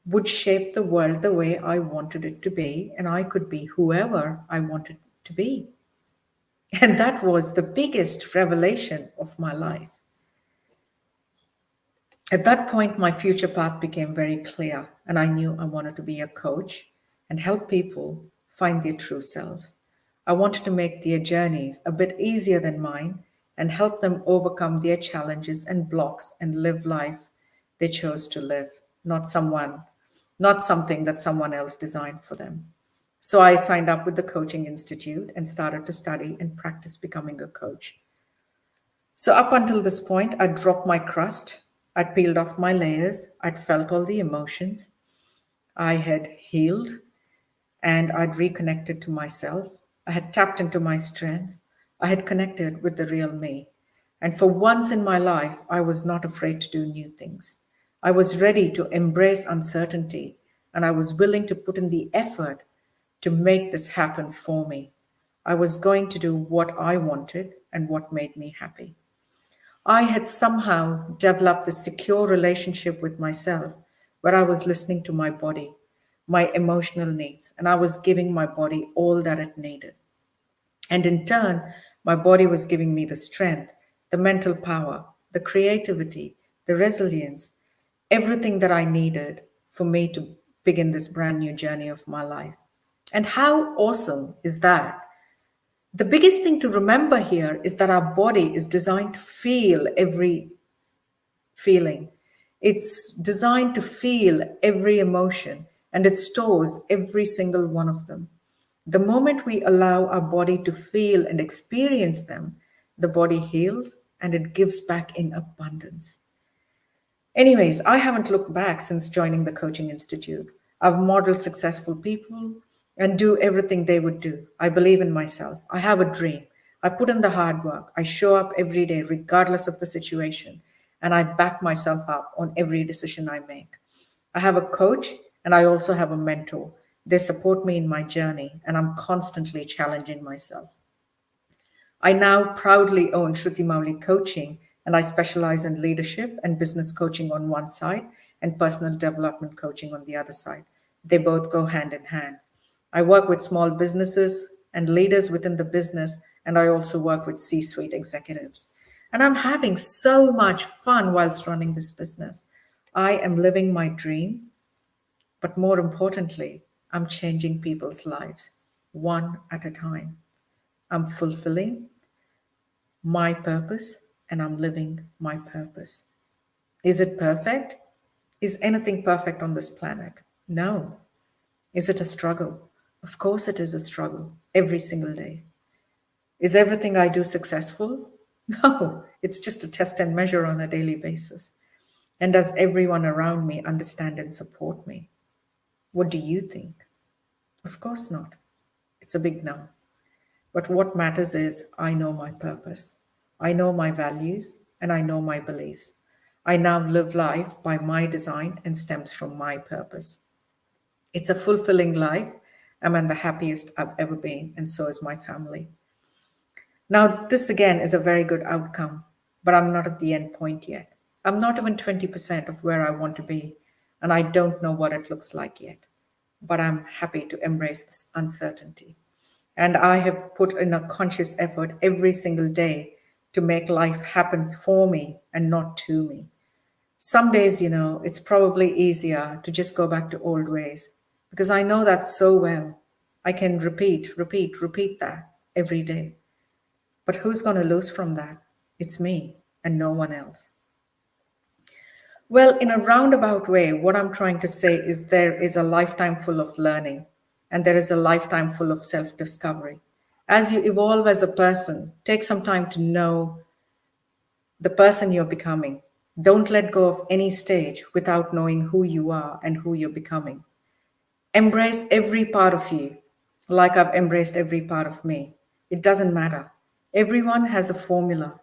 would shape the world the way I wanted it to be, and I could be whoever I wanted to be. And that was the biggest revelation of my life. At that point, my future path became very clear, and I knew I wanted to be a coach and help people find their true selves. I wanted to make their journeys a bit easier than mine and help them overcome their challenges and blocks and live life they chose to live, not something that someone else designed for them. So I signed up with the Coaching Institute and started to study and practice becoming a coach. So up until this point, I'd dropped my crust, I'd peeled off my layers, I'd felt all the emotions, I had healed, and I'd reconnected to myself. I had tapped into my strengths. I had connected with the real me. And for once in my life, I was not afraid to do new things. I was ready to embrace uncertainty, and I was willing to put in the effort to make this happen for me. I was going to do what I wanted and what made me happy. I had somehow developed this secure relationship with myself where I was listening to my body, my emotional needs, and I was giving my body all that it needed. And in turn, my body was giving me the strength, the mental power, the creativity, the resilience, everything that I needed for me to begin this brand new journey of my life. And how awesome is that? The biggest thing to remember here is that our body is designed to feel every feeling. It's designed to feel every emotion, and it stores every single one of them. The moment we allow our body to feel and experience them, the body heals and it gives back in abundance. Anyways, I haven't looked back since joining the Coaching Institute. I've modeled successful people and do everything they would do. I believe in myself. I have a dream. I put in the hard work. I show up every day, regardless of the situation. And I back myself up on every decision I make. I have a coach and I also have a mentor. They support me in my journey, and I'm constantly challenging myself. I now proudly own Shruti Mauli Coaching, and I specialize in leadership and business coaching on one side and personal development coaching on the other side. They both go hand in hand. I work with small businesses and leaders within the business, and I also work with C-suite executives. And I'm having so much fun whilst running this business. I am living my dream, but more importantly, I'm changing people's lives one at a time. I'm fulfilling my purpose and I'm living my purpose. Is it perfect? Is anything perfect on this planet? No. Is it a struggle? Of course it is a struggle every single day. Is everything I do successful? No, it's just a test and measure on a daily basis. And does everyone around me understand and support me? What do you think? Of course not. It's a big no. But what matters is I know my purpose. I know my values and I know my beliefs. I now live life by my design and stems from my purpose. It's a fulfilling life. I'm the happiest I've ever been, and so is my family. Now, this again is a very good outcome, but I'm not at the end point yet. I'm not even 20% of where I want to be, and I don't know what it looks like yet. But I'm happy to embrace this uncertainty. And I have put in a conscious effort every single day to make life happen for me and not to me. Some days, it's probably easier to just go back to old ways because I know that so well. I can repeat that every day. But who's going to lose from that? It's me and no one else. Well, in a roundabout way, what I'm trying to say is there is a lifetime full of learning and there is a lifetime full of self-discovery. As you evolve as a person, take some time to know the person you're becoming. Don't let go of any stage without knowing who you are and who you're becoming. Embrace every part of you like I've embraced every part of me. It doesn't matter. Everyone has a formula.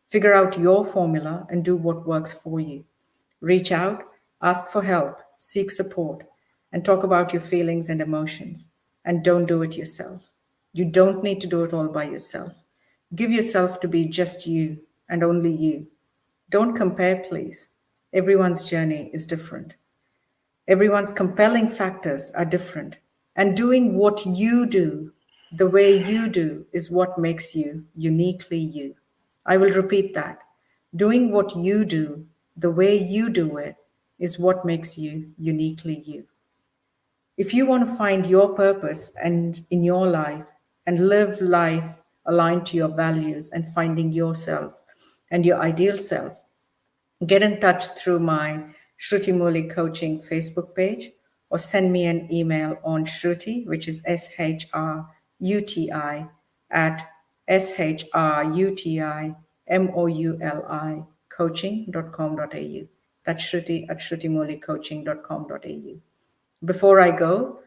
Figure out your formula and do what works for you. Reach out, ask for help, seek support, and talk about your feelings and emotions. And don't do it yourself. You don't need to do it all by yourself. Give yourself to be just you and only you. Don't compare, please. Everyone's journey is different. Everyone's compelling factors are different. And doing what you do, the way you do, is what makes you uniquely you. I will repeat that. Doing what you do, the way you do it, is what makes you uniquely you. If you want to find your purpose and in your life and live life aligned to your values and finding yourself and your ideal self, get in touch through my Shruti Mauli Coaching Facebook page or send me an email on Shruti, which is SHRUTI at SHRUTIMOULI coaching.com.au. That's Shruti at shrutimaulicoaching.com.au. Before I go,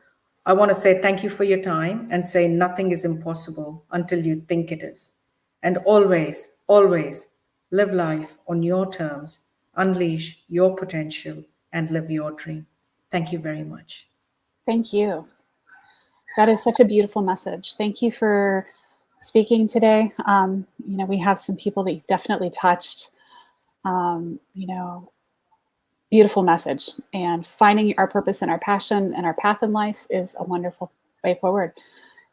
I want to say thank you for your time and say nothing is impossible until you think it is. And always, always live life on your terms, unleash your potential, and live your dream. Thank you very much. Thank you. That is such a beautiful message. Thank you for speaking today. We have some people that you've definitely touched. Beautiful message. And finding our purpose and our passion and our path in life is a wonderful way forward.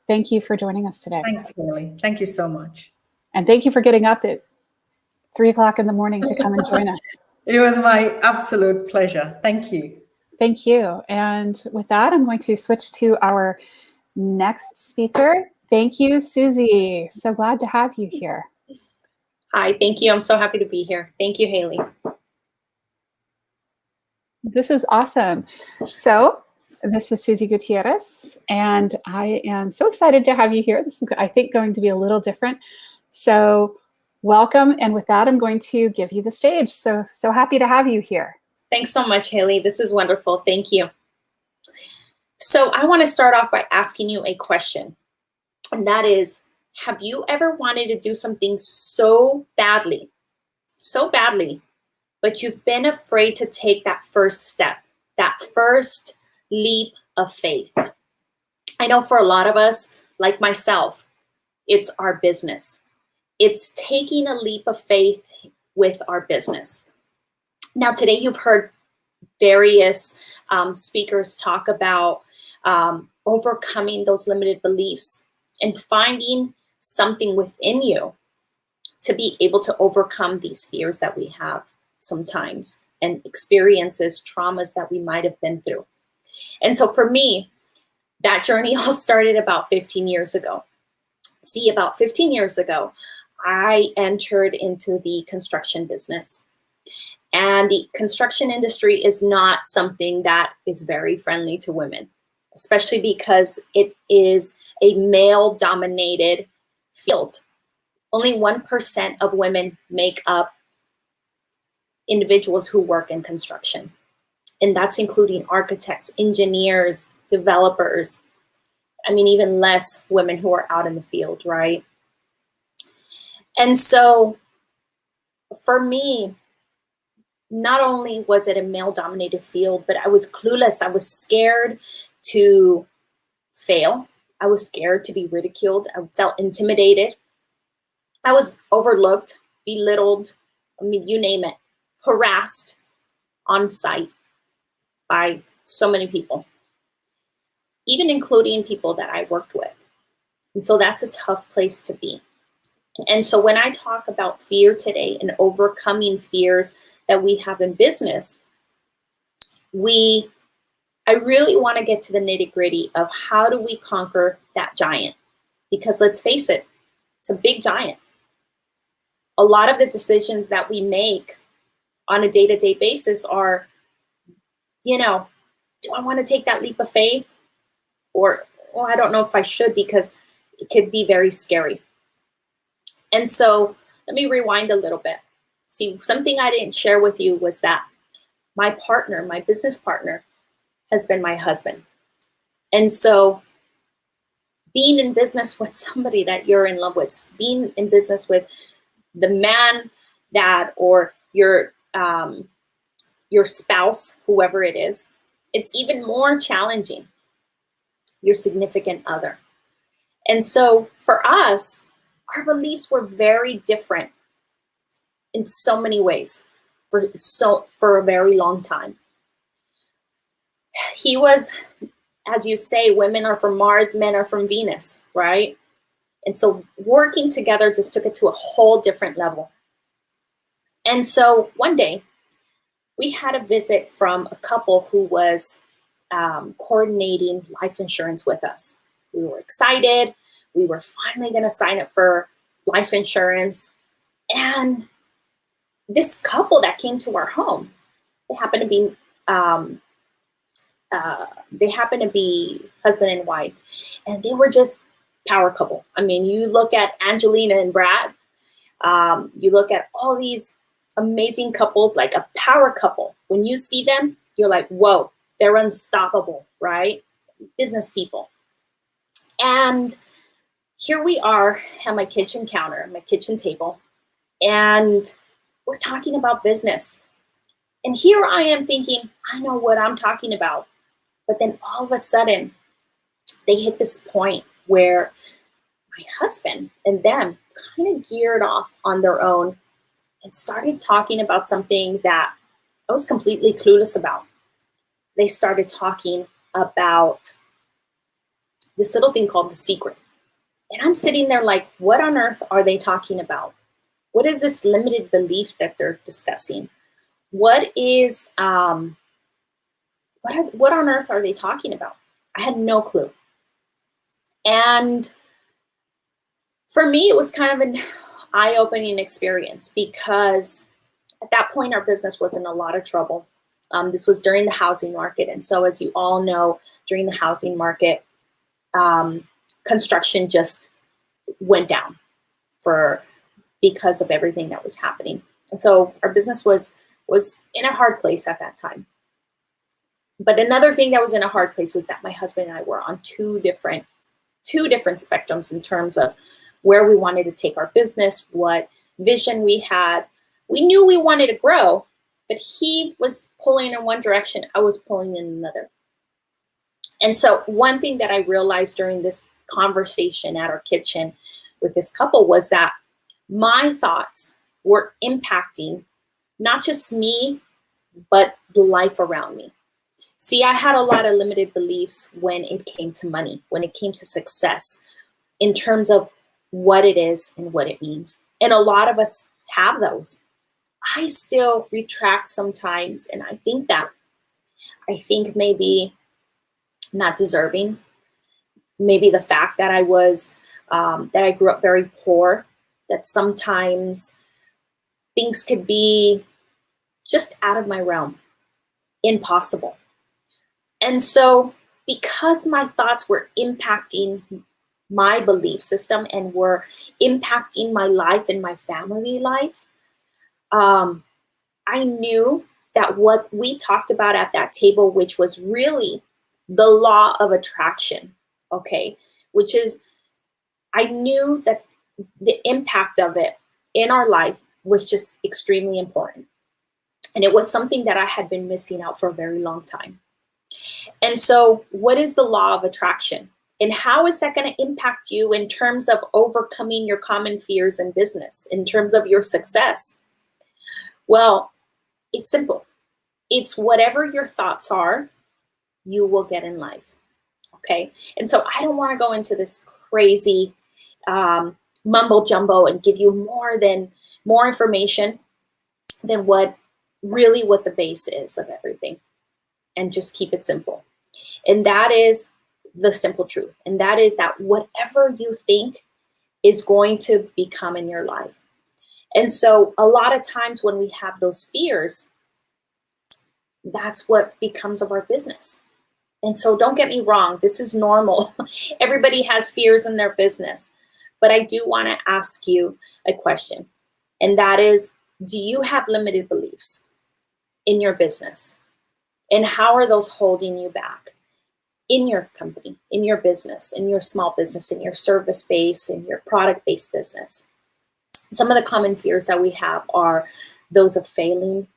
Thank you for joining us today. Thanks, Haley. Thank you so much. And thank you for getting up at 3 o'clock in the morning to come and join us. It was my absolute pleasure. Thank you. Thank you. And with that, I'm going to switch to our next speaker. Thank you, Susie. So glad to have you here. Hi, thank you. I'm so happy to be here. Thank you, Haley. This is awesome. So this is Susie Gutierrez, and I am so excited to have you here. This is, I think, going to be a little different. So welcome. And with that, I'm going to give you the stage. So happy to have you here. Thanks so much, Haley. This is wonderful. Thank you. So I want to start off by asking you a question. And that is, have you ever wanted to do something so badly, but you've been afraid to take that first step, that first leap of faith? I know for a lot of us, like myself, it's our business. It's taking a leap of faith with our business. Now, today you've heard various speakers talk about overcoming those limited beliefs and finding something within you to be able to overcome these fears that we have sometimes and experiences, traumas that we might have been through. And so for me, that journey all started about 15 years ago. See, about 15 years ago, I entered into the construction business. And the construction industry is not something that is very friendly to women, especially because it is a male-dominated field. Only 1% of women make up individuals who work in construction. And that's including architects, engineers, developers. I mean, even less women who are out in the field, right? And so for me, not only was it a male-dominated field, but I was clueless. I was scared to fail. I was scared to be ridiculed. I felt intimidated. I was overlooked, belittled, I mean, you name it, harassed on site by so many people, even including people that I worked with. And so that's a tough place to be. And so when I talk about fear today and overcoming fears that we have in business, I really want to get to the nitty-gritty of how do we conquer that giant? Because let's face it, it's a big giant. A lot of the decisions that we make on a day-to-day basis are, you know, do I want to take that leap of faith? Or, well, I don't know if I should, because it could be very scary. And so let me rewind a little bit. See, something I didn't share with you was that my partner, my business partner, has been my husband. And so being in business with somebody that you're in love with, being in business with the man that, or your spouse, whoever it is, it's even more challenging, your significant other. And so for us, our beliefs were very different in so many ways for a very long time. He was, as you say, women are from Mars, men are from Venus, right? And so working together just took it to a whole different level. And so one day we had a visit from a couple who was coordinating life insurance with us. We were excited. We were finally going to sign up for life insurance. And this couple that came to our home, they happened to be husband and wife, and they were just power couple. I mean, you look at Angelina and Brad, you look at all these amazing couples, like a power couple. When you see them, you're like, whoa, they're unstoppable, right? Business people. And here we are at my kitchen counter, my kitchen table, and we're talking about business. And here I am thinking, I know what I'm talking about. But then all of a sudden, they hit this point where my husband and them kind of geared off on their own and started talking about something that I was completely clueless about. They started talking about this little thing called The Secret. And I'm sitting there like, what on earth are they talking about? What is this limited belief that they're discussing? What is, what on earth are they talking about? I had no clue. And For me, it was kind of an eye-opening experience because at that point, our business was in a lot of trouble. This was during the housing market. And so as you all know, during the housing market, construction just went down because of everything that was happening. And so our business was in a hard place at that time. But another thing that was in a hard place was that my husband and I were on two different spectrums in terms of where we wanted to take our business, what vision we had. We knew we wanted to grow, but he was pulling in one direction, I was pulling in another. And so one thing that I realized during this conversation at our kitchen with this couple was that my thoughts were impacting not just me, but the life around me. See, I had a lot of limited beliefs when it came to money, when it came to success, in terms of what it is and what it means. And a lot of us have those. I still retract sometimes, and I think maybe not deserving, maybe the fact that I grew up very poor, that sometimes things could be just out of my realm, impossible. And so because my thoughts were impacting my belief system and were impacting my life and my family life, I knew that what we talked about at that table, which was really the law of attraction, okay, which is, I knew that the impact of it in our life was just extremely important. And it was something that I had been missing out for a very long time. And so what is the law of attraction? And how is that going to impact you in terms of overcoming your common fears in business, in terms of your success? Well, it's simple. It's whatever your thoughts are, you will get in life. Okay. And so I don't want to go into this crazy mumbo jumbo and give you more information than what the base is of everything, and just keep it simple. And that is the simple truth. And that is that whatever you think is going to become in your life. And so a lot of times when we have those fears, that's what becomes of our business. And so don't get me wrong, this is normal. Everybody has fears in their business. But I do want to ask you a question. And that is, do you have limited beliefs in your business? And how are those holding you back in your company, in your business, in your small business, in your service-based, in your product-based business? Some of the common fears that we have are those of failing,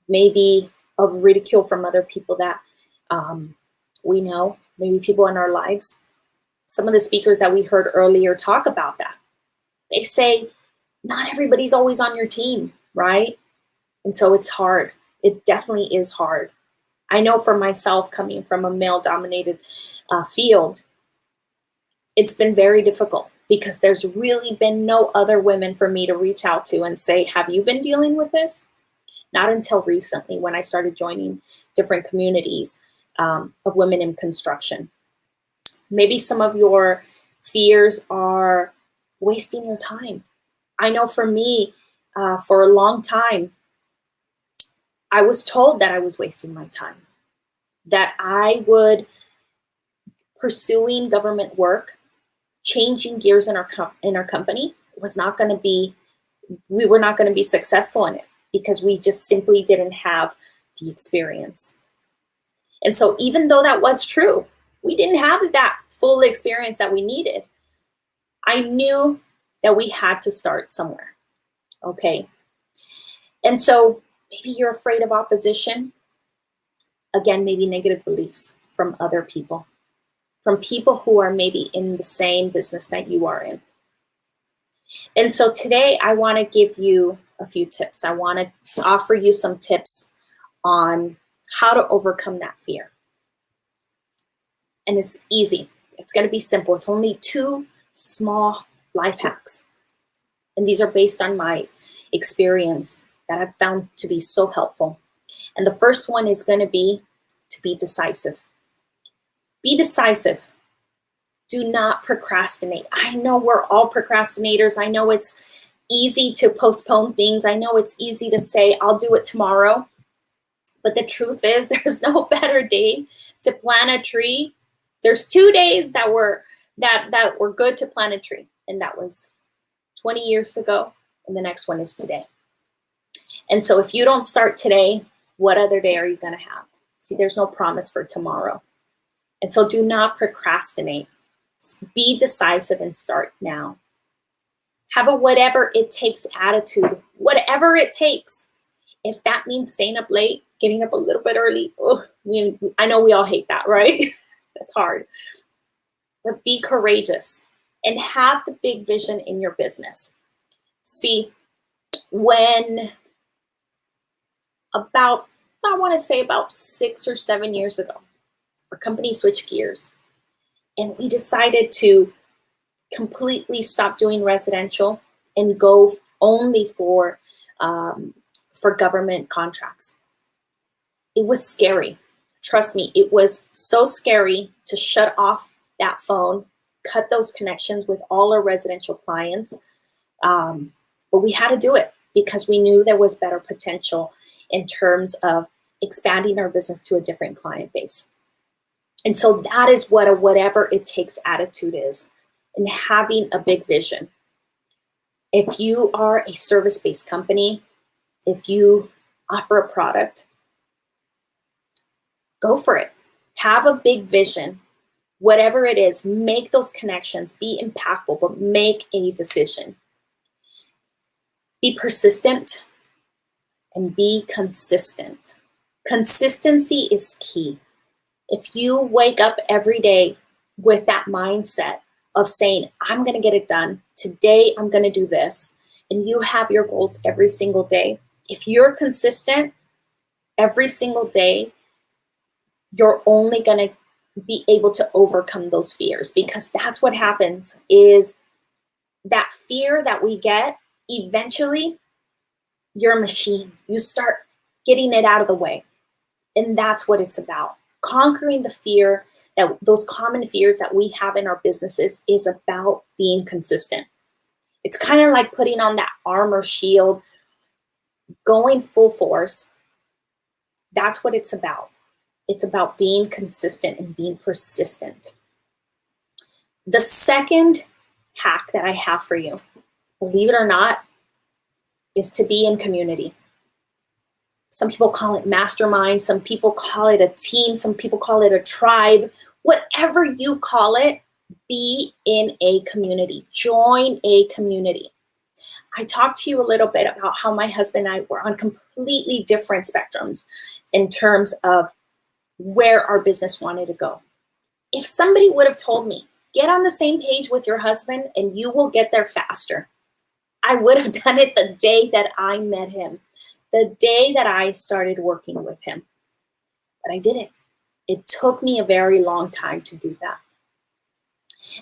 maybe of ridicule from other people that we know, maybe people in our lives. Some of the speakers that we heard earlier talk about that. They say, not everybody's always on your team, right? And so it's hard. It definitely is hard. I know for myself, coming from a male-dominated field, it's been very difficult because there's really been no other women for me to reach out to and say, have you been dealing with this? Not until recently, when I started joining different communities of women in construction. Maybe some of your fears are wasting your time. I know for me, for a long time, I was told that I was wasting my time, that I would pursuing government work, changing gears in our company was not going to be, we were not going to be successful in it because we just simply didn't have the experience. And so even though that was true, we didn't have that full experience that we needed. I knew that we had to start somewhere, okay? And so maybe you're afraid of opposition. Again, maybe negative beliefs from other people, from people who are maybe in the same business that you are in. And so today I want to give you a few tips. I want to offer you some tips on how to overcome that fear. And it's easy. It's going to be simple. It's only 2 small life hacks. And these are based on my experience that I've found to be so helpful. And the first one is going to be decisive. Be decisive. Do not procrastinate. I know we're all procrastinators. I know it's easy to postpone things. I know it's easy to say, I'll do it tomorrow. But the truth is, there's no better day to plant a tree. There's 2 days that were good to plant a tree, and that was 20 years ago, and the next one is today. And so if you don't start today, what other day are you going to have? See, there's no promise for tomorrow. And so do not procrastinate. Be decisive and start now. Have a whatever it takes attitude, whatever it takes. If that means staying up late, getting up a little bit early, I know we all hate that, right? That's hard. But be courageous and have the big vision in your business. See, when about 6 or 7 years ago, our company switched gears and we decided to completely stop doing residential and go only for government contracts. It was scary. Trust me, it was so scary to shut off that phone, cut those connections with all our residential clients. But we had to do it because we knew there was better potential in terms of expanding our business to a different client base. And so that is what a whatever it takes attitude is, and having a big vision. If you are a service-based company, if you offer a product, go for it. Have a big vision. Whatever it is, make those connections, be impactful, but make a decision. Be persistent and be consistent. Consistency is key. If you wake up every day with that mindset of saying, I'm going to get it done, today I'm going to do this, and you have your goals every single day, if you're consistent every single day, you're only going to be able to overcome those fears, because that's what happens is that fear that we get, eventually you're a machine. You start getting it out of the way. And that's what it's about. Conquering the fear, that those common fears that we have in our businesses, is about being consistent. It's kind of like putting on that armor shield, going full force. That's what it's about. It's about being consistent and being persistent. The second hack that I have for you, believe it or not, is to be in community. Some people call it mastermind. Some people call it a team. Some people call it a tribe. Whatever you call it, be in a community. Join a community. I talked to you a little bit about how my husband and I were on completely different spectrums in terms of where our business wanted to go. If somebody would have told me, get on the same page with your husband and you will get there faster, I would have done it the day that I met him, the day that I started working with him. But I didn't. It took me a very long time to do that.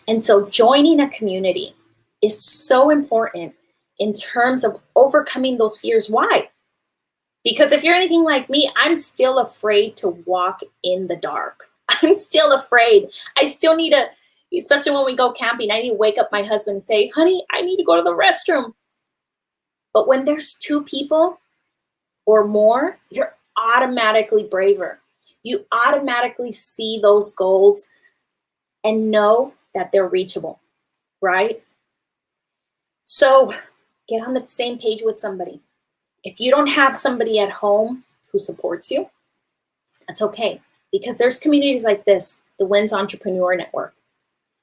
And so joining a community is so important in terms of overcoming those fears. Why? Because if you're anything like me, I'm still afraid to walk in the dark. I'm still afraid. I still need to, especially when we go camping, I need to wake up my husband and say, honey, I need to go to the restroom. But when there's two people or more, you're automatically braver. You automatically see those goals and know that they're reachable, right? So get on the same page with somebody. If you don't have somebody at home who supports you, that's okay, because there's communities like this, the Wins Entrepreneur Network.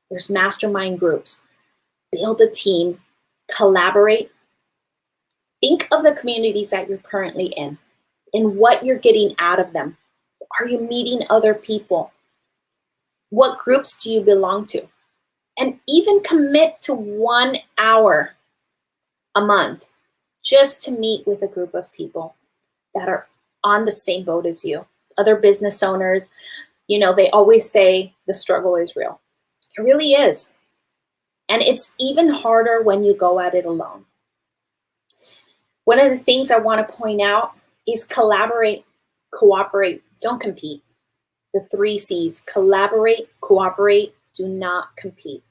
There's mastermind groups. Build a team, collaborate. Think of the communities that you're currently in and what you're getting out of them. Are you meeting other people? What groups do you belong to? And even commit to 1 hour a month just to meet with a group of people that are on the same boat as you. Other business owners, you know, they always say the struggle is real. It really is. And it's even harder when you go at it alone. One of the things I want to point out is collaborate, cooperate, don't compete. The 3 C's: collaborate, cooperate, Do not compete.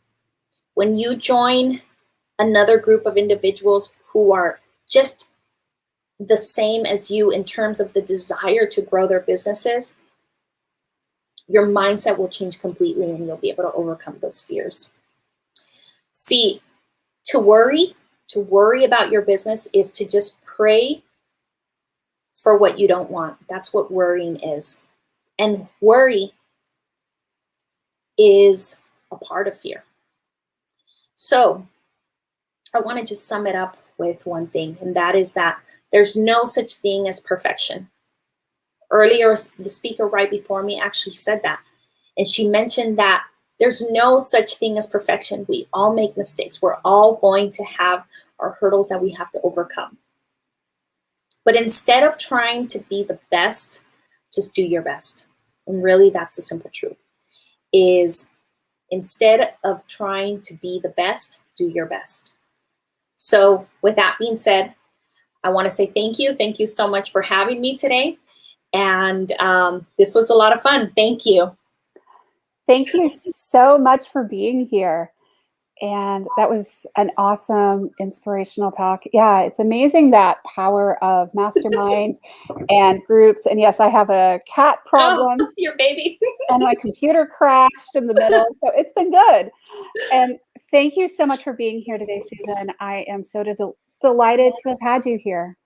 When you join another group of individuals who are just the same as you in terms of the desire to grow their businesses, your mindset will change completely and you'll be able to overcome those fears. See, to worry about your business is to just pray for what you don't want. That's what worrying is. And worry is a part of fear. So I want to just sum it up with one thing, and that is that there's no such thing as perfection. Earlier, the speaker right before me actually said that. And she mentioned that there's no such thing as perfection. We all make mistakes. We're all going to have our hurdles that we have to overcome. But instead of trying to be the best, just do your best. And really, that's the simple truth, is instead of trying to be the best, do your best. So with that being said, I want to say thank you. Thank you so much for having me today. And this was a lot of fun. Thank you. Thank you so much for being here. And that was an awesome, inspirational talk. Yeah, it's amazing that power of mastermind and groups. And yes, I have a cat problem. Oh, your baby. And my computer crashed in the middle. So it's been good. And thank you so much for being here today, Susan. I am so delighted to have had you here.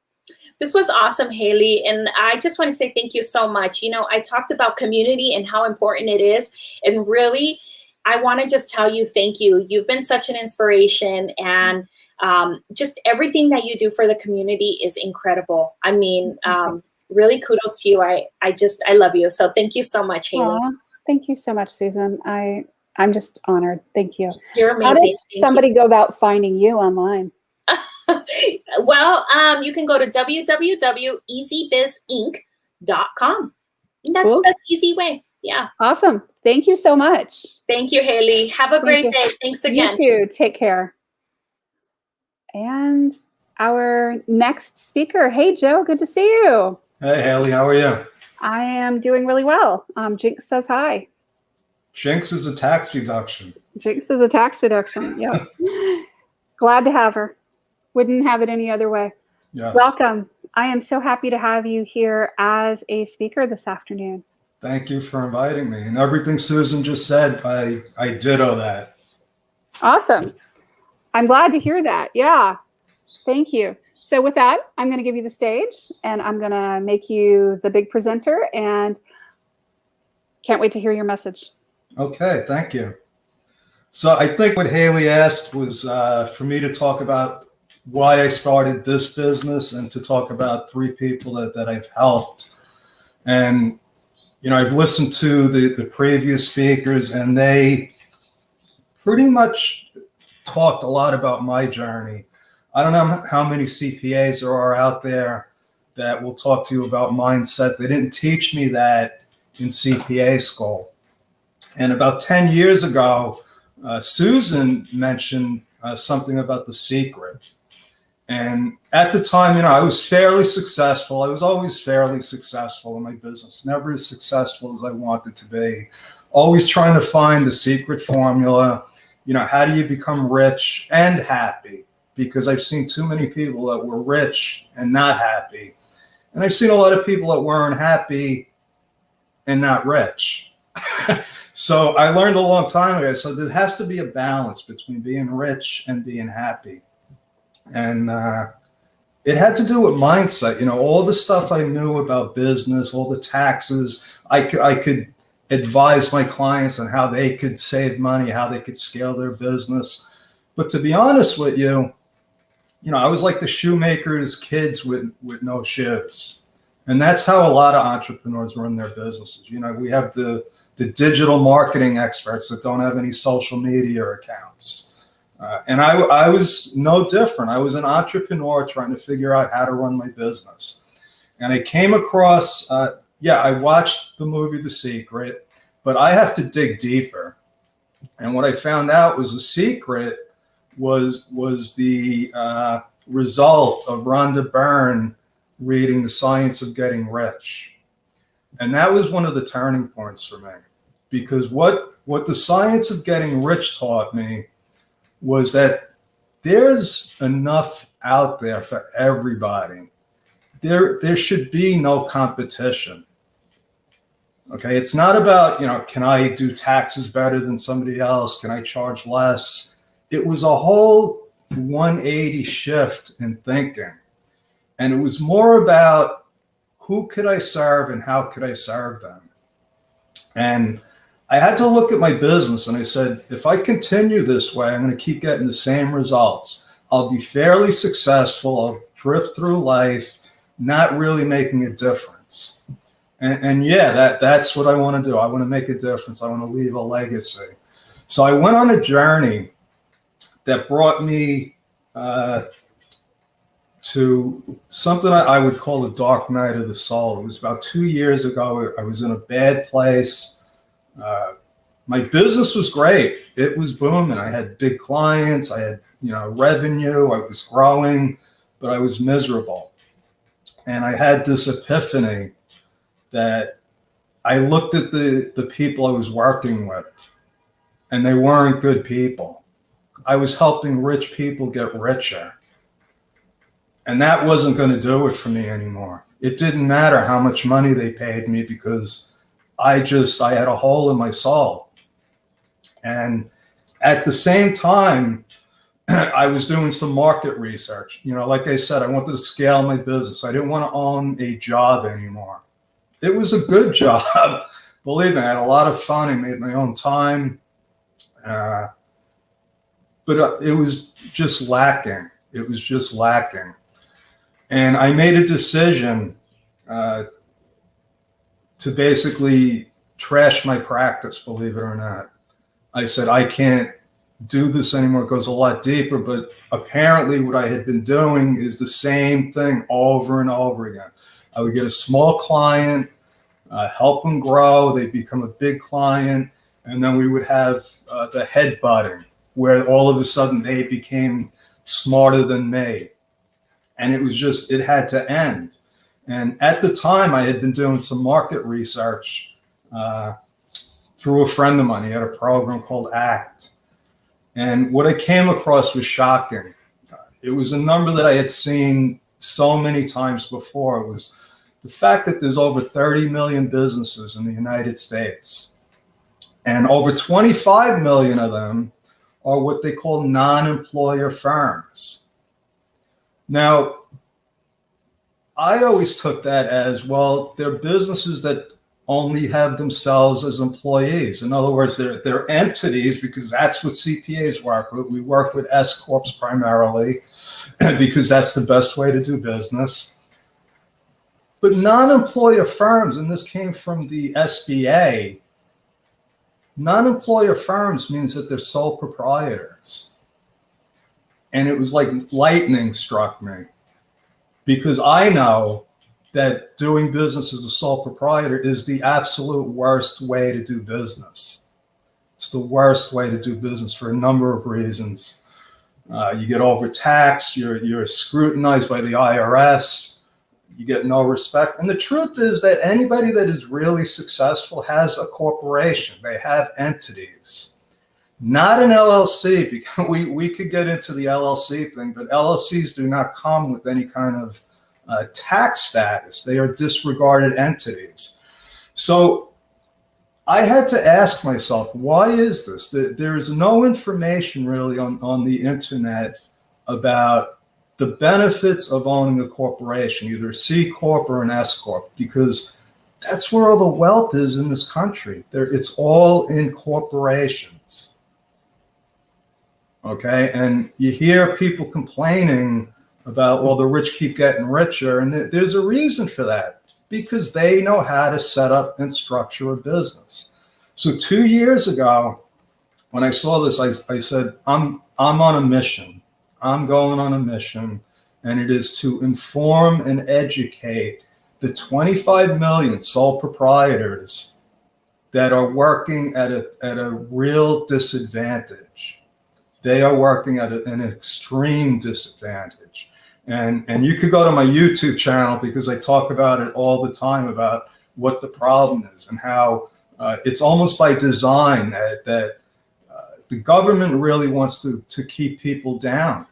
This was awesome, Haley. And I just want to say thank you so much. You know, I talked about community and how important it is. And really, I want to just tell you, thank you. You've been such an inspiration, and just everything that you do for the community is incredible. I mean, really kudos to you. I love you. So thank you so much, Haley. Aww, thank you so much, Susan. I'm just honored. Thank you. You're amazing. How did somebody go about finding you online? Well, you can go to www.easybizinc.com. That's Cool. the best, easy way. Yeah. Awesome. Thank you so much. Thank you, Haley. Have a great day. Thanks again. You too. Take care. And our next speaker. Hey, Joe. Good to see you. Hey, Haley. How are you? I am doing really well. Jinx says hi. Jinx is a tax deduction. Jinx is a tax deduction. Yeah. Glad to have her. Wouldn't have it any other way. Yes. Welcome. I am so happy to have you here as a speaker this afternoon. Thank you for inviting me. And everything Susan just said, I ditto that. Awesome. I'm glad to hear that. Yeah. Thank you. So with that, I'm going to give you the stage, and I'm going to make you the big presenter, and can't wait to hear your message. Okay. Thank you. So I think what Haley asked was for me to talk about why I started this business and to talk about 3 people that I've helped. And, you know, I've listened to the previous speakers, and they pretty much talked a lot about my journey. I don't know how many CPAs there are out there that will talk to you about mindset. They didn't teach me that in CPA school. And about 10 years ago, Susan mentioned something about The Secret. And at the time, you know, I was fairly successful. I was always fairly successful in my business, never as successful as I wanted to be. Always trying to find the secret formula. You know, how do you become rich and happy? Because I've seen too many people that were rich and not happy. And I've seen a lot of people that weren't happy and not rich. So I learned a long time ago. So there has to be a balance between being rich and being happy. And it had to do with mindset. You know, all the stuff I knew about business, all the taxes, I could advise my clients on how they could save money, how they could scale their business. But to be honest with you, you know, I was like the shoemaker's kids with no shoes. And that's how a lot of entrepreneurs run their businesses. You know, we have the digital marketing experts that don't have any social media accounts. And I was no different. I was an entrepreneur trying to figure out how to run my business. And I came across, I watched the movie The Secret, but I have to dig deeper. And what I found out was The Secret was the result of Rhonda Byrne reading The Science of Getting Rich. And that was one of the turning points for me, because what what the science of getting rich taught me was that there's enough out there for everybody. There should be no competition. Okay, it's not about, can I do taxes better than somebody else? Can I charge less? It was a whole 180 shift in thinking. And it was more about who could I serve and how could I serve them? And I had to look at my business and I said, if I continue this way, I'm going to keep getting the same results. I'll be fairly successful. I'll drift through life, not really making a difference. And yeah, that's what I want to do. I want to make a difference. I want to leave a legacy. So I went on a journey that brought me to something I would call the dark night of the soul. It was about 2 years ago. I was in a bad place. My business was great. It was booming. I had big clients. I had, revenue. I was growing, but I was miserable. And I had this epiphany that I looked at the people I was working with, and they weren't good people. I was helping rich people get richer. And that wasn't going to do it for me anymore. It didn't matter how much money they paid me because I had a hole in my soul. And at the same time, I was doing some market research. Like I said, I wanted to scale my business. I didn't want to own a job anymore. It was a good job. Believe me, I had a lot of fun. I made my own time. But it was just lacking. It was just lacking. And I made a decision to basically trash my practice, believe it or not. I said, I can't do this anymore. It goes a lot deeper, but apparently what I had been doing is the same thing over and over again. I would get a small client, help them grow, they'd become a big client, and then we would have the headbutting, where all of a sudden they became smarter than me. And it had to end. And at the time, I had been doing some market research through a friend of mine. He had a program called ACT. And what I came across was shocking. It was a number that I had seen so many times before. It was the fact that there's over 30 million businesses in the United States. And over 25 million of them are what they call non-employer firms. Now, I always took that as, well, they're businesses that only have themselves as employees. In other words, they're entities, because that's what CPAs work with. We work with S Corps primarily because that's the best way to do business. But non-employer firms, and this came from the SBA, non-employer firms means that they're sole proprietors. And it was like lightning struck me, because I know that doing business as a sole proprietor is the absolute worst way to do business. It's the worst way to do business for a number of reasons. You get overtaxed, you're scrutinized by the IRS, you get no respect. And the truth is that anybody that is really successful has a corporation. They have entities. Not an LLC, because we could get into the LLC thing, but LLCs do not come with any kind of tax status. They are disregarded entities. So I had to ask myself, why is this? There is no information really on the internet about the benefits of owning a corporation, either a C Corp or an S Corp, because that's where all the wealth is in this country. It's all in corporations. Okay, and you hear people complaining about, well, the rich keep getting richer, and there's a reason for that, because they know how to set up and structure a business. So 2 years ago, when I saw this, I said, I'm on a mission. I'm going on a mission, and it is to inform and educate the 25 million sole proprietors that are working at a real disadvantage. They are working at an extreme disadvantage. And you could go to my YouTube channel, because I talk about it all the time, about what the problem is and how It's almost by design that the government really wants to keep people down.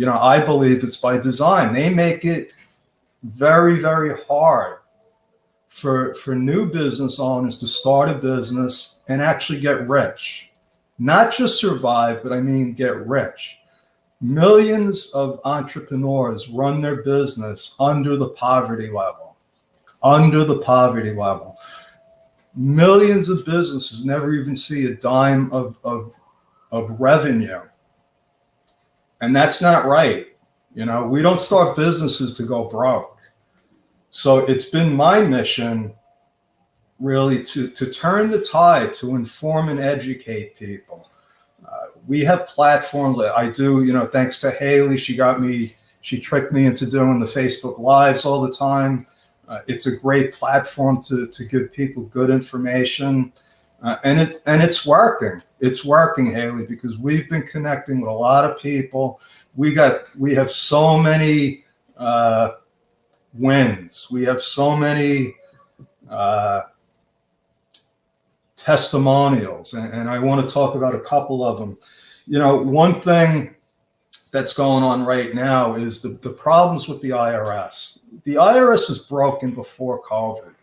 I believe it's by design. They make it very, very hard for new business owners to start a business and actually get rich. Not just survive, but I mean get rich. Millions of entrepreneurs run their business under the poverty level. Under the poverty level. Millions of businesses never even see a dime of revenue. And that's not right. We don't start businesses to go broke. So it's been my mission really to turn the tide, to inform and educate people. We have platforms that I do, thanks to Haley. She tricked me into doing the Facebook Lives all the time. It's a great platform to give people good information. And it's working. It's working, Haley, because we've been connecting with a lot of people. We have so many wins. We have so many testimonials, and I want to talk about a couple of them. One thing that's going on right now is the problems with the IRS. The IRS was broken before COVID.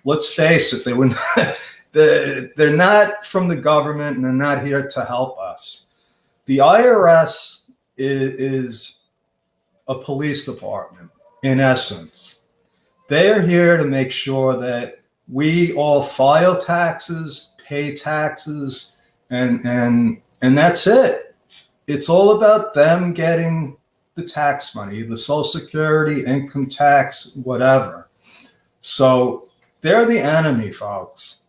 Let's face it, they're not from the government, and they're not here to help us. The IRS is a police department, in essence. They are here to make sure that we all file taxes, pay taxes, and that's it. It's all about them getting the tax money, the Social Security, income tax, whatever. So they're the enemy, folks.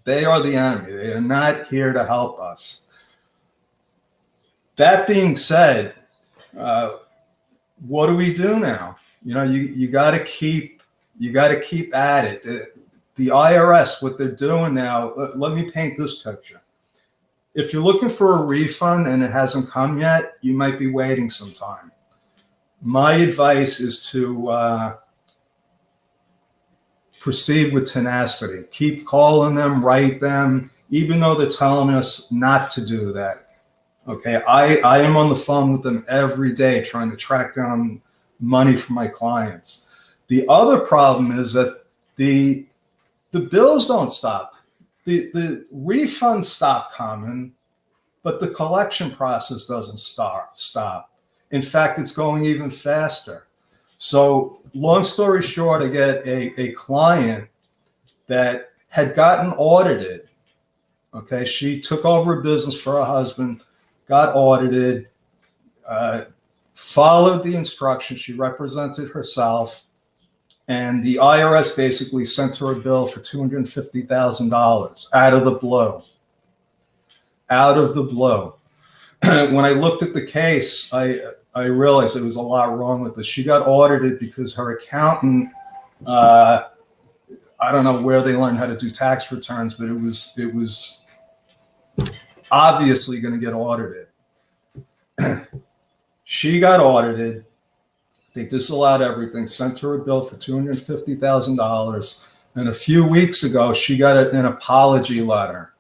They are the enemy. They are not here to help us. That being said, what do we do now? You got to keep at it. The IRS, what they're doing now, let me paint this picture. If you're looking for a refund and it hasn't come yet, you might be waiting some time. My advice is to proceed with tenacity. Keep calling them, write them, even though they're telling us not to do that. Okay, I am on the phone with them every day trying to track down money for my clients. The other problem is that the bills don't stop. The refunds stop coming, but the collection process doesn't stop. In fact, it's going even faster. So long story short, I get a client that had gotten audited. Okay, she took over a business for her husband, got audited, followed the instructions. She represented herself. And the IRS basically sent her a bill for $250,000 out of the blue. Out of the blue. When I looked at the case, I realized there was a lot wrong with this. She got audited because her accountant, I don't know where they learned how to do tax returns, but it was obviously going to get audited. She got audited. They disallowed everything, sent her a bill for $250,000. And a few weeks ago, she got an apology letter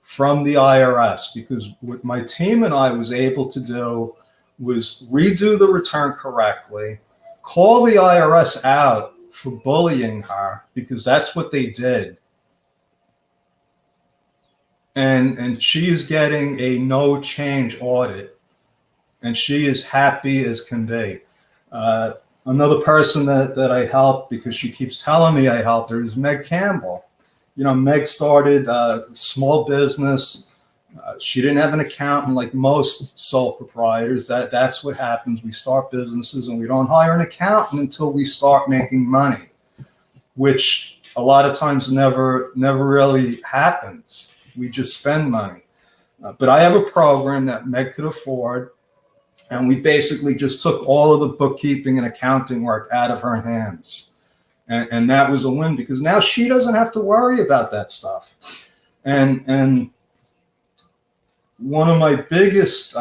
from the IRS, because what my team and I was able to do was redo the return correctly, call the IRS out for bullying her, because that's what they did. And she is getting a no change audit, and she is happy as can be. Another person that I helped, because she keeps telling me I helped her, is Meg Campbell. Meg started a small business. She didn't have an accountant like most sole proprietors. That's what happens. We start businesses and we don't hire an accountant until we start making money, which a lot of times never really happens. We just spend money. But I have a program that Meg could afford. And we basically just took all of the bookkeeping and accounting work out of her hands. And that was a win, because now she doesn't have to worry about that stuff. And one of my biggest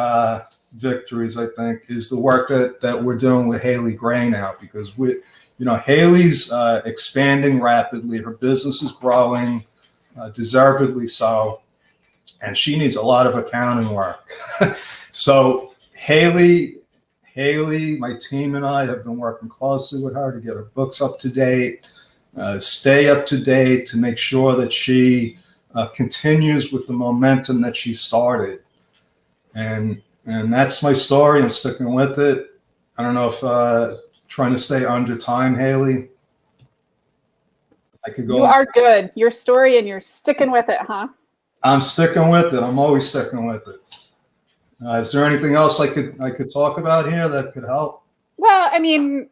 victories, I think, is the work that we're doing with Haley Gray now, because Haley's expanding rapidly. Her business is growing. deservedly so. And she needs a lot of accounting work. So Haley, my team and I have been working closely with her to get her books up to date, stay up to date, to make sure that she continues with the momentum that she started. And that's my story. I'm sticking with it. I don't know if trying to stay under time, Haley. I could go. You are good. Your story, and you're sticking with it, huh? I'm sticking with it. I'm always sticking with it. Is there anything else I could talk about here that could help? Well, I mean,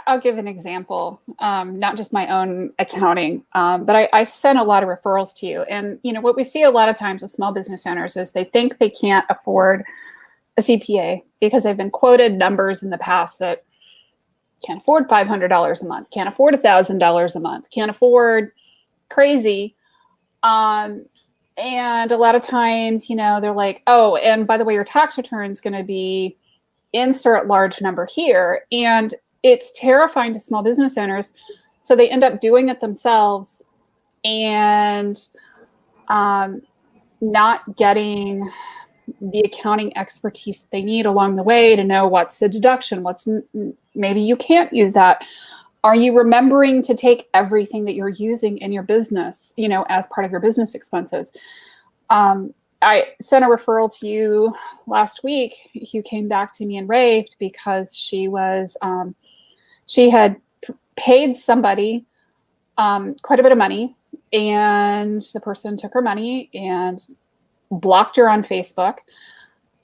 I'll give an example, not just my own accounting, but I sent a lot of referrals to you. And, you know, what we see a lot of times with small business owners is they think they can't afford a CPA because they've been quoted numbers in the past that can't afford $500 a month, can't afford $1,000 a month, can't afford crazy. And a lot of times, you know, they're like, oh, and by the way, your tax return is going to be insert large number here. And it's terrifying to small business owners. So they end up doing it themselves and not getting the accounting expertise they need along the way to know what's a deduction, what's maybe you can't use that. Are you remembering to take everything that you're using in your business, you know, as part of your business expenses? I sent a referral to you last week. You came back to me and raved because she was, she had paid somebody quite a bit of money, and the person took her money and blocked her on Facebook.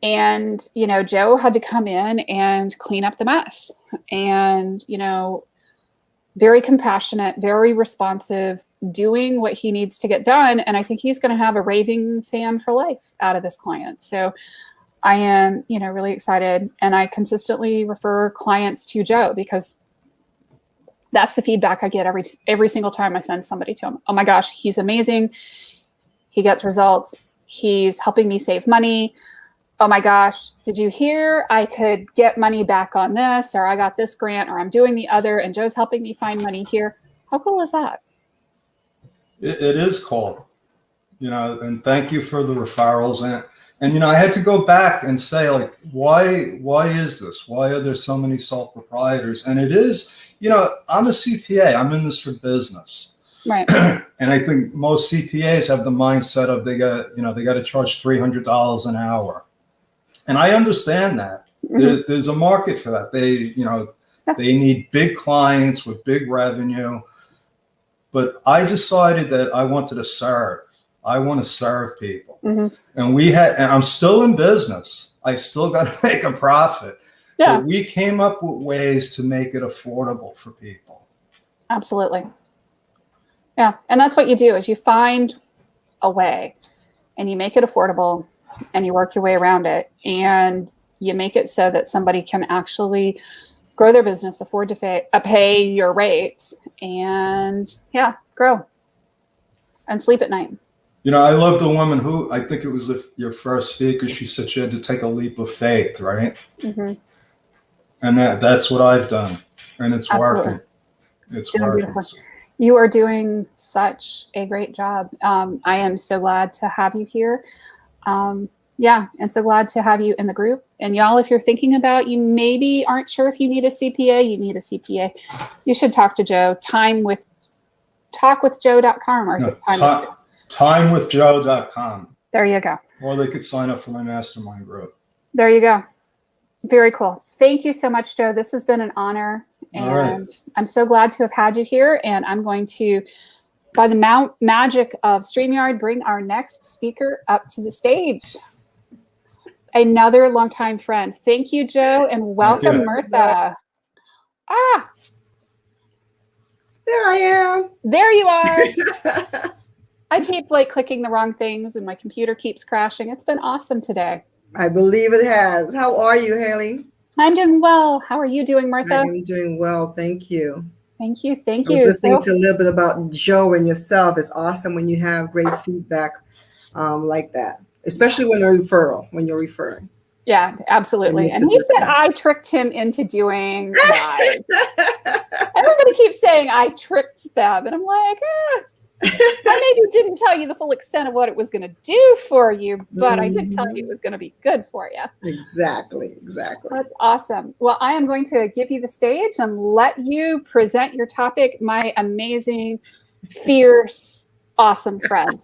And, you know, Joe had to come in and clean up the mess. And, you know, very compassionate, very responsive, doing what he needs to get done. And I think he's going to have a raving fan for life out of this client. So I am, you know, really excited. And I consistently refer clients to Joe because that's the feedback I get every single time I send somebody to him. Oh my gosh, he's amazing. He gets results. He's helping me save money. Oh my gosh, did you hear I could get money back on this, or I got this grant, or I'm doing the other, and Joe's helping me find money here. How cool is that? It is cool, you know, and thank you for the referrals. And you know, I had to go back and say, like, why is this? Why are there so many sole proprietors? And it is, you know, I'm a CPA. I'm in this for business. Right. And I think most CPAs have the mindset of they got to charge $300 an hour. And I understand that. Mm-hmm. There's a market for that. They need big clients with big revenue. But I decided that I wanted to serve. I want to serve people. Mm-hmm. And I'm still in business. I still got to make a profit. Yeah. But we came up with ways to make it affordable for people. Absolutely. Yeah. And that's what you do is you find a way and you make it affordable and you work your way around it and you make it so that somebody can actually grow their business, afford to pay your rates, and grow and sleep at night. You know, I love the woman who, I think it was your first speaker, she said she had to take a leap of faith, right? Mm-hmm. And that's what I've done. And it's working. It's working. Beautiful. You are doing such a great job. I am so glad to have you here. And so glad to have you in the group. And y'all, if you're thinking about, you maybe aren't sure if you need a CPA, you need a CPA. You should talk to Joe. Talkwithjoe.com or is it timewithjoe.com. There you go. Or they could sign up for my mastermind group. There you go. Very cool. Thank you so much, Joe. This has been an honor. And I'm so glad to have had you here. And I'm going to, by the magic of StreamYard, bring our next speaker up to the stage. Another longtime friend. Thank you, Joe, and welcome, Mirtha. There I am. There you are. I keep clicking the wrong things and my computer keeps crashing. It's been awesome today. I believe it has. How are you, Haley? I'm doing well. How are you doing, Mirtha? I am doing well. Thank you. Thank you. Thank I you. was listening to a little bit about Joe and yourself. It's awesome when you have great feedback like that, especially when you're referring. Yeah, absolutely. And he said I tricked him into doing live. Everybody keeps saying I tricked them. And I'm like, I maybe didn't tell you the full extent of what it was going to do for you, but I did tell you it was going to be good for you. Exactly. That's awesome. Well, I am going to give you the stage and let you present your topic, my amazing, fierce, awesome friend.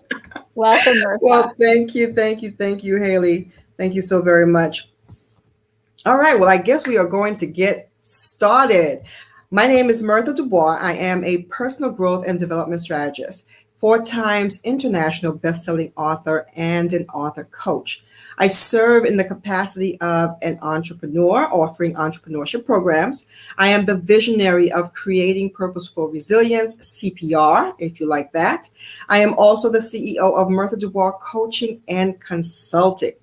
Welcome, Mirtha. Well, thank you, Haley. Thank you so very much. All right, well, I guess we are going to get started. My name is Mirtha Dubois. I am a personal growth and development strategist, 4 times international best-selling author, and an author coach. I serve in the capacity of an entrepreneur offering entrepreneurship programs. I am the visionary of Creating Purposeful Resilience, CPR, if you like that. I am also the CEO of Mirtha Dubois Coaching and Consulting.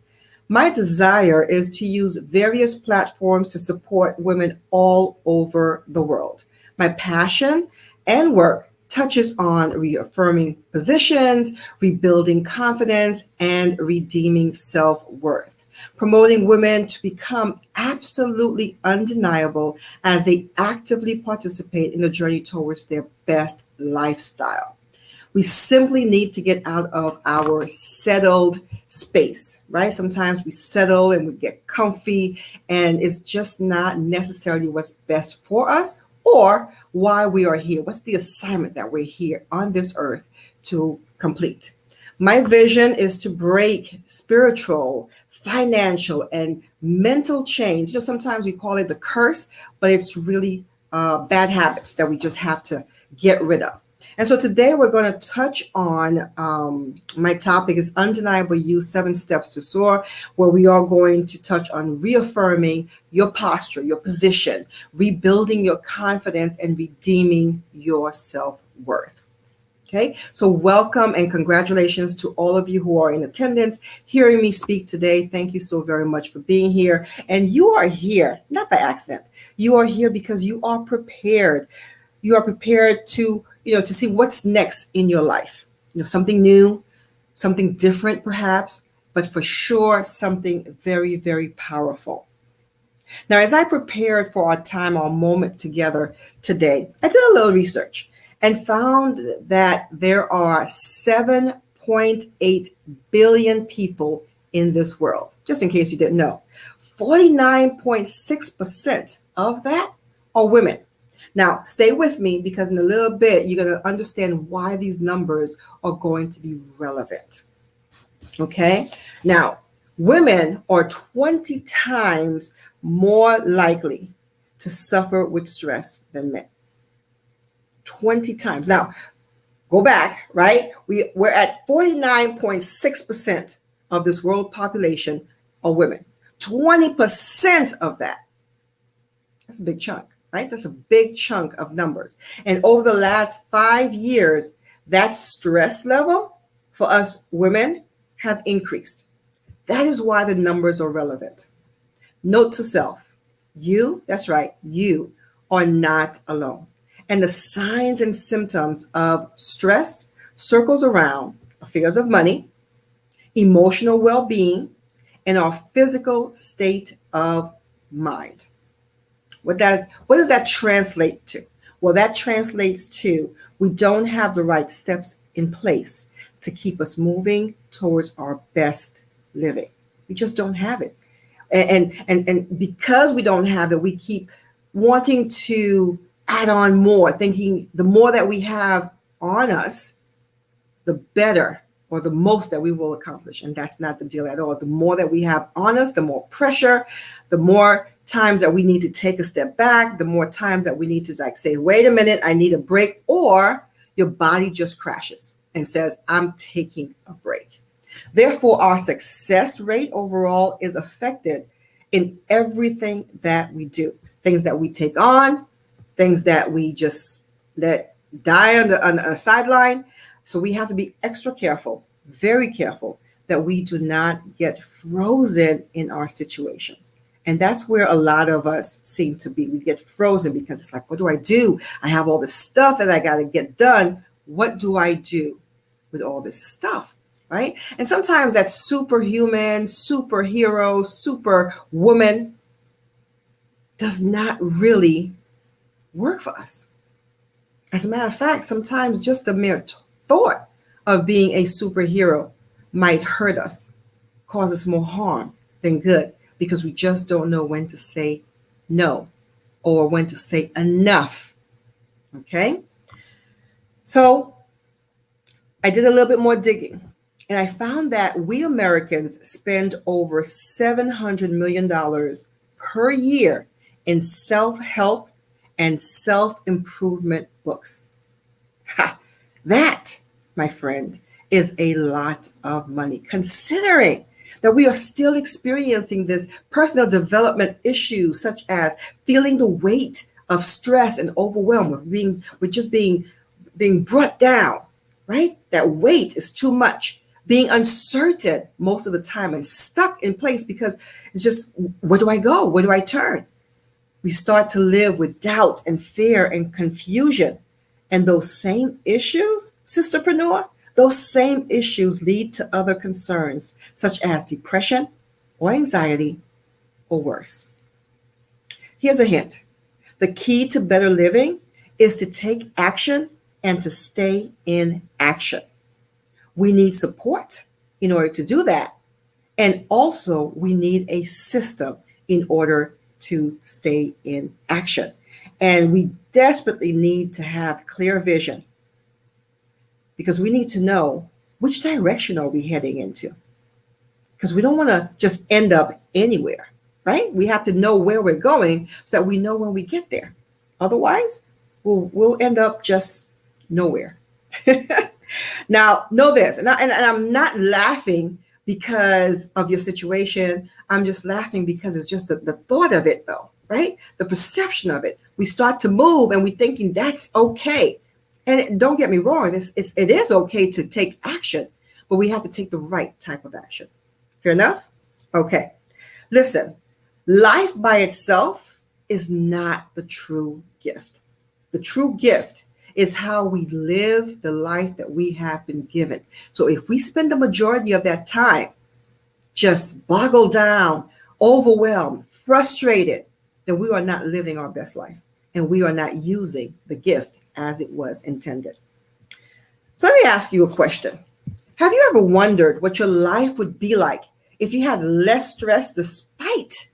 My desire is to use various platforms to support women all over the world. My passion and work touches on reaffirming positions, rebuilding confidence, and redeeming self-worth, promoting women to become absolutely undeniable as they actively participate in the journey towards their best lifestyle. We simply need to get out of our settled space, right? Sometimes we settle and we get comfy, and it's just not necessarily what's best for us or why we are here. What's the assignment that we're here on this earth to complete? My vision is to break spiritual, financial, and mental chains. Sometimes we call it the curse, but it's really bad habits that we just have to get rid of. And so today we're going to touch on, my topic is Undeniable You, 7 Steps to Soar, where we are going to touch on reaffirming your posture, your position, rebuilding your confidence, and redeeming your self-worth. Okay, so welcome and congratulations to all of you who are in attendance, hearing me speak today. Thank you so very much for being here. And you are here, not by accident. You are here because you are prepared. You are prepared to to see what's next in your life. Something new, something different perhaps, but for sure something very, very powerful. Now, as I prepared for our time, our moment together today, I did a little research and found that there are 7.8 billion people in this world, just in case you didn't know. 49.6% of that are women. Now, stay with me because in a little bit, you're going to understand why these numbers are going to be relevant. Okay? Now, women are 20 times more likely to suffer with stress than men. 20 times. Now, go back, right? We're at 49.6% of this world population are women. 20% of that. That's a big chunk. Right? That's a big chunk of numbers. And over the last 5 years, that stress level for us women have increased. That is why the numbers are relevant. Note to self, you, that's right, you are not alone. And the signs and symptoms of stress circles around affairs of money, emotional well-being, and our physical state of mind. What does that translate to? Well, that translates to we don't have the right steps in place to keep us moving towards our best living. We just don't have it. And because we don't have it, we keep wanting to add on more, thinking the more that we have on us, the better or the most that we will accomplish. And that's not the deal at all. The more that we have on us, the more pressure, the more times that we need to take a step back, the more times that we need to say, wait a minute, I need a break, or your body just crashes and says, I'm taking a break. Therefore, our success rate overall is affected in everything that we do. Things that we take on, things that we just let die on the sideline. So we have to be extra careful, very careful, that we do not get frozen in our situations. And that's where a lot of us seem to be. We get frozen because it's like, what do I do? I have all this stuff that I got to get done. What do I do with all this stuff, right? And sometimes that superhuman, superhero, superwoman does not really work for us. As a matter of fact, sometimes just the mere thought of being a superhero might hurt us, cause us more harm than good, because we just don't know when to say no or when to say enough. Okay? So I did a little bit more digging, and I found that we Americans spend over $700 million per year in self-help and self-improvement books. Ha, that, my friend, is a lot of money, considering that we are still experiencing this personal development issues, such as feeling the weight of stress and overwhelm, with just being brought down, right? That weight is too much, being uncertain most of the time and stuck in place because it's just, where do I go? Where do I turn? We start to live with doubt and fear and confusion. And those same issues, sisterpreneur, those same issues lead to other concerns, such as depression or anxiety or worse. Here's a hint. The key to better living is to take action and to stay in action. We need support in order to do that. And also, we need a system in order to stay in action. And we desperately need to have clear vision, because we need to know which direction are we heading into. Because we don't want to just end up anywhere, right? We have to know where we're going so that we know when we get there. Otherwise, we'll end up just nowhere. Now, know this, and I'm not laughing because of your situation. I'm just laughing because it's just the thought of it, though, right? The perception of it. We start to move and we're thinking that's okay. And don't get me wrong, it is okay to take action, but we have to take the right type of action. Fair enough? Okay. Listen, life by itself is not the true gift. The true gift is how we live the life that we have been given. So if we spend the majority of that time just boggled down, overwhelmed, frustrated, then we are not living our best life, and we are not using the gift as it was intended. So let me ask you a question. Have you ever wondered what your life would be like if you had less stress despite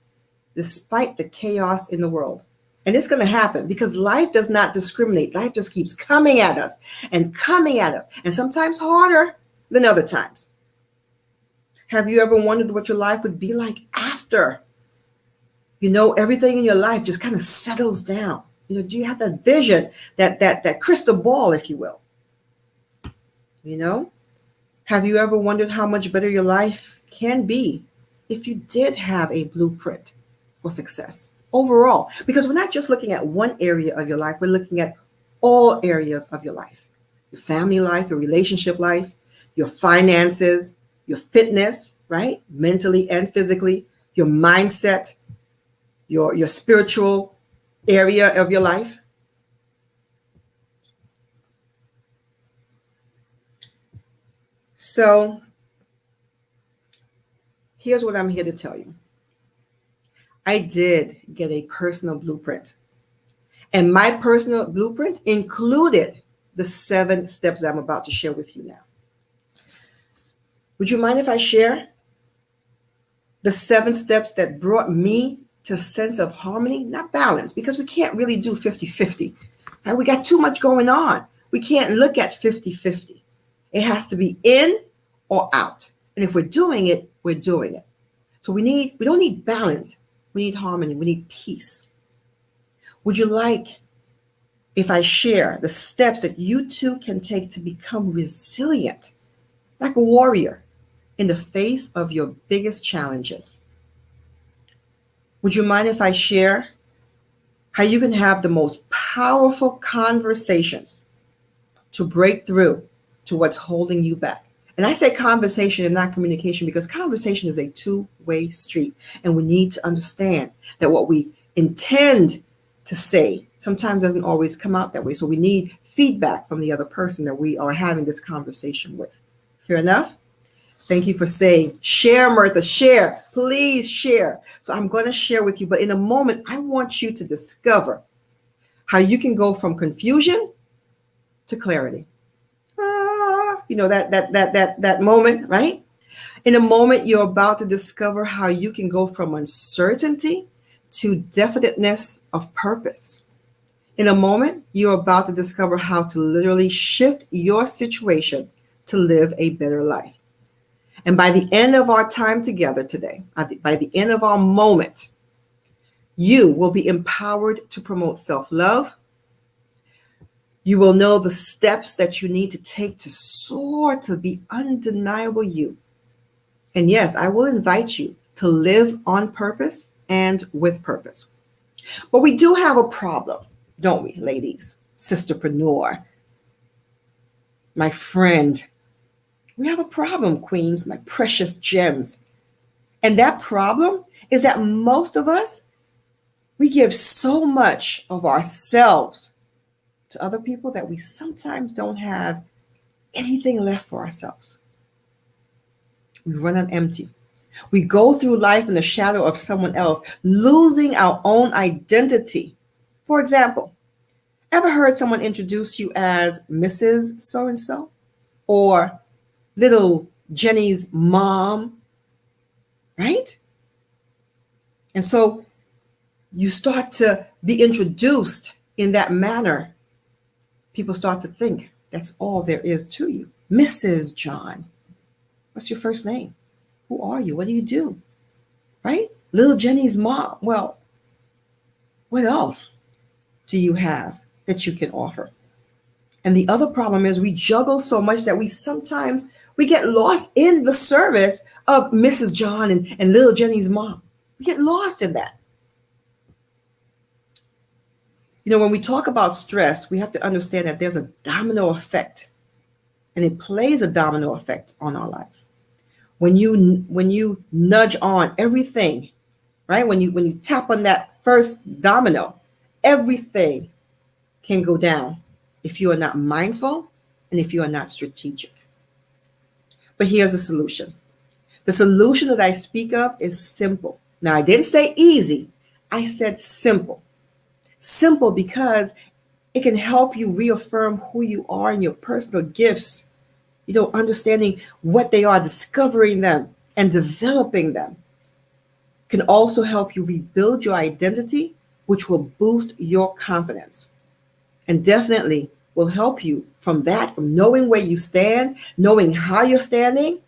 the chaos in the world? And it's going to happen because life does not discriminate. Life just keeps coming at us, and sometimes harder than other times. Have you ever wondered what your life would be like after, everything in your life just kind of settles down? Do you have that vision, that crystal ball, if you will? Have you ever wondered how much better your life can be if you did have a blueprint for success overall? Because we're not just looking at one area of your life, we're looking at all areas of your life. Your family life, your relationship life, your finances, your fitness, right? Mentally and physically, your mindset, your spiritual area of your life. So here's what I'm here to tell you. I did get a personal blueprint, and my personal blueprint included the 7 steps I'm about to share with you now. Would you mind if I share the 7 steps that brought me to a sense of harmony, not balance, because we can't really do 50-50. Right? We got too much going on. We can't look at 50-50. It has to be in or out. And if we're doing it, we're doing it. So we don't need balance. We need harmony. We need peace. Would you like if I share the steps that you too can take to become resilient, like a warrior, in the face of your biggest challenges? Would you mind if I share how you can have the most powerful conversations to break through to what's holding you back? And I say conversation and not communication, because conversation is a two-way street. And we need to understand that what we intend to say sometimes doesn't always come out that way. So we need feedback from the other person that we are having this conversation with. Fair enough? Thank you for saying, share, Mirtha, share. Please share. So I'm going to share with you, but in a moment, I want you to discover how you can go from confusion to clarity. that moment, right? In a moment, you're about to discover how you can go from uncertainty to definiteness of purpose. In a moment, you're about to discover how to literally shift your situation to live a better life. And by the end of our time together today, by the end of our moment, you will be empowered to promote self-love. You will know the steps that you need to take to soar, to be undeniable you. And yes, I will invite you to live on purpose and with purpose. But we do have a problem, don't we, ladies? Sisterpreneur, my friend. We have a problem, queens, my precious gems. And that problem is that most of us, we give so much of ourselves to other people that we sometimes don't have anything left for ourselves. We run on empty. We go through life in the shadow of someone else, losing our own identity. For example, ever heard someone introduce you as Mrs. So-and-so or little Jenny's mom, right? And so you start to be introduced in that manner. People start to think that's all there is to you. Mrs. John. What's your first name? Who are you? What do you do? Right? Little Jenny's mom. Well, what else do you have that you can offer? And the other problem is we juggle so much that we get lost in the service of Mrs. John and little Jenny's mom. We get lost in that. When we talk about stress, we have to understand that there's a domino effect, and it plays a domino effect on our life. When you nudge on everything, right? When you tap on that first domino, everything can go down if you are not mindful and if you are not strategic. But here's the solution. The solution that I speak of is simple. Now, I didn't say easy. I said simple. Simple because it can help you reaffirm who you are and your personal gifts. Understanding what they are, discovering them and developing them can also help you rebuild your identity, which will boost your confidence and definitely will help you from knowing where you stand, knowing how you're standing,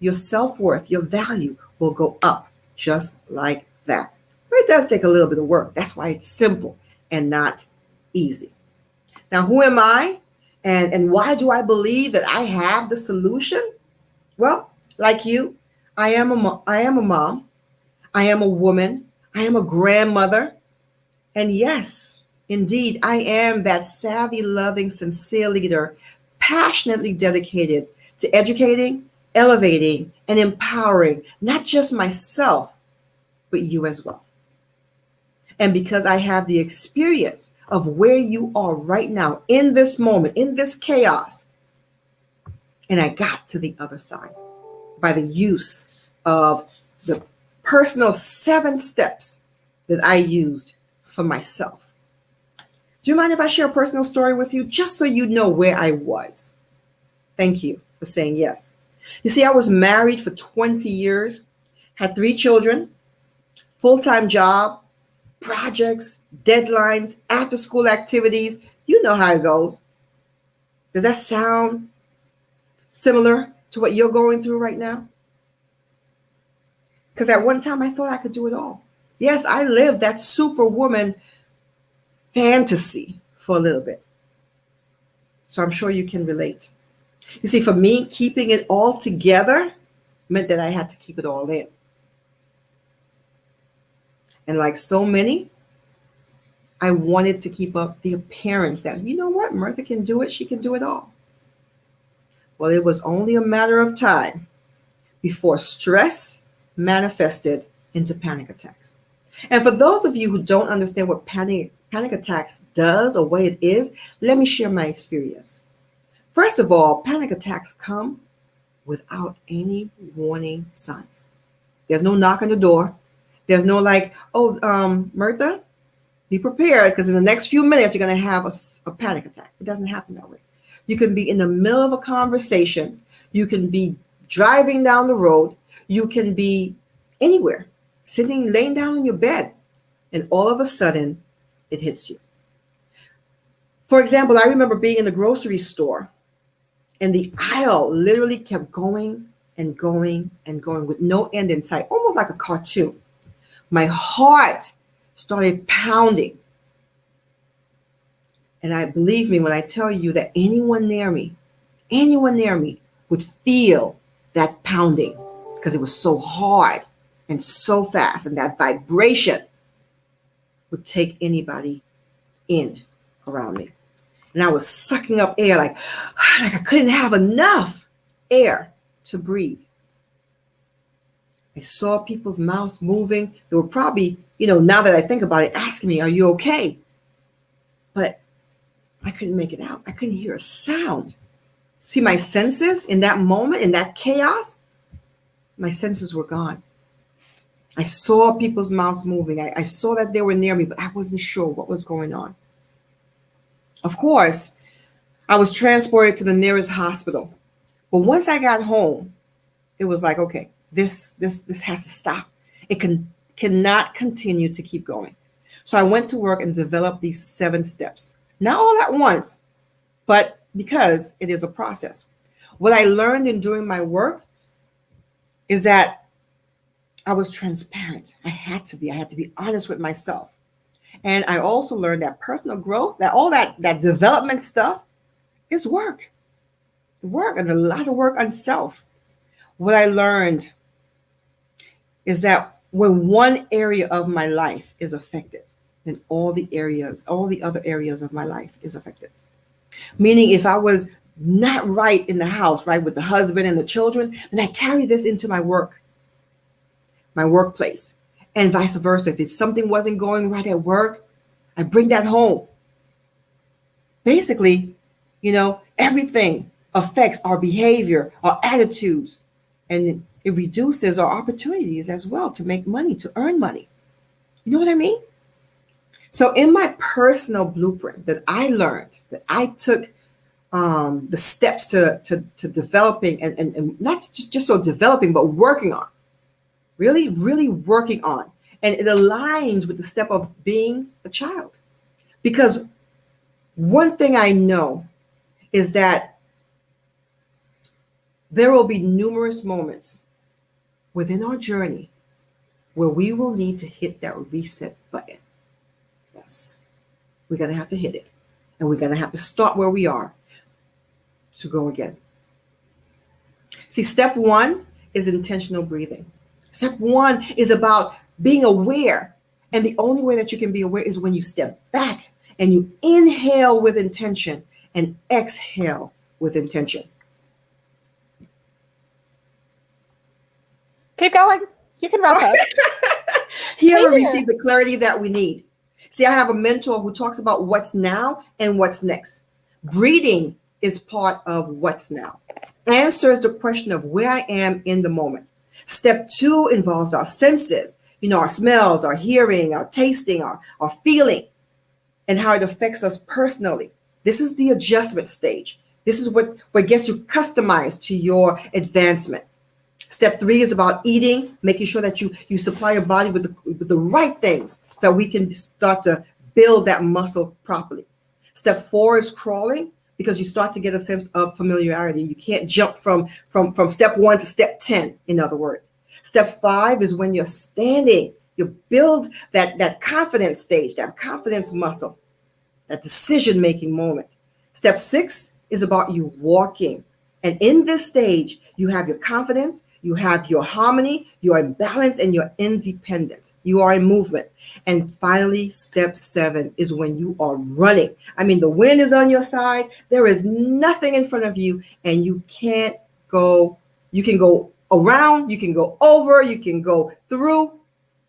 your self-worth, your value will go up just like that. But it does take a little bit of work. That's why it's simple and not easy. Now, who am I? And why do I believe that I have the solution? Well, like you, I am a mom. I am a woman. I am a grandmother. And yes, indeed, I am that savvy, loving, sincere leader, passionately dedicated to educating, elevating, and empowering not just myself, but you as well. And because I have the experience of where you are right now in this moment, in this chaos, and I got to the other side by the use of the personal 7 steps that I used for myself. Do you mind if I share a personal story with you, just so you know where I was? Thank you for saying yes. You see, I was married for 20 years, had 3 children, full-time job, projects, deadlines, after-school activities. You know how it goes. Does that sound similar to what you're going through right now? Because at one time I thought I could do it all. Yes, I lived that superwoman fantasy for a little bit. So I'm sure you can relate. You see, for me, keeping it all together meant that I had to keep it all in. And like so many, I wanted to keep up the appearance that, you know what, Martha can do it. She can do it all. Well, it was only a matter of time before stress manifested into panic attacks. And for those of you who don't understand what panic attacks does or what it is, let me share my experience. First of all, panic attacks come without any warning signs. There's no knock on the door. There's no like, Martha, be prepared because in the next few minutes you're going to have a panic attack. It doesn't happen that way. You can be in the middle of a conversation. You can be driving down the road. You can be anywhere, sitting, laying down in your bed, and all of a sudden it hits you. For example, I remember being in the grocery store and the aisle literally kept going and going and going with no end in sight, almost like a cartoon. My heart started pounding. And I believe me when I tell you that anyone near me would feel that pounding because it was so hard and so fast. And that vibration would take anybody in around me. And I was sucking up air like I couldn't have enough air to breathe. I saw people's mouths moving. They were probably, now that I think about it, asking me, "Are you okay?" But I couldn't make it out. I couldn't hear a sound. See, my senses in that moment, in that chaos, my senses were gone. I saw people's mouths moving. I saw that they were near me, but I wasn't sure what was going on. Of course, I was transported to the nearest hospital. But once I got home, it was like, okay, this has to stop. It cannot continue to keep going. So I went to work and developed these 7 steps. Not all at once, but because it is a process. What I learned in doing my work is that I was transparent. I had to be honest with myself. And I also learned that personal growth, that all that development stuff is work. Work and a lot of work on self. What I learned is that when one area of my life is affected, then all the other areas of my life is affected. Meaning if I was not right in the house, right, with the husband and the children, then I carry this into my workplace. And vice versa. If something wasn't going right at work, I bring that home. Basically, everything affects our behavior, our attitudes, and it reduces our opportunities as well to make money, to earn money. You know what I mean? So in my personal blueprint that I learned, that I took the steps to developing and not just so developing, but working on. Really, really working on. And it aligns with the step of being a child. Because one thing I know is that there will be numerous moments within our journey where we will need to hit that reset button. Yes, we're going to have to hit it. And we're going to have to start where we are to go again. See, step 1 is intentional breathing. Step 1 is about being aware. And the only way that you can be aware is when you step back and you inhale with intention and exhale with intention. Keep going. You can wrap up. Here we receive the clarity that we need. See, I have a mentor who talks about what's now and what's next. Breathing is part of what's now. Answers the question of where I am in the moment. Step 2 involves our senses, our smells, our hearing, our tasting, our feeling, and how it affects us personally. This is the adjustment stage. This is what gets you customized to your advancement. Step 3 is about eating, making sure that you supply your body with the right things so we can start to build that muscle properly. Step 4 is crawling, because you start to get a sense of familiarity. You can't jump from step 1 to step 10, in other words. Step 5 is when you're standing. You build that confidence stage, that confidence muscle, that decision-making moment. Step 6 is about you walking. And in this stage, you have your confidence, you have your harmony, you are in balance, and you're independent. You are in movement. And finally, step 7 is when you are running. I mean, the wind is on your side. There is nothing in front of you, and you can't go. You can go around, you can go over, you can go through,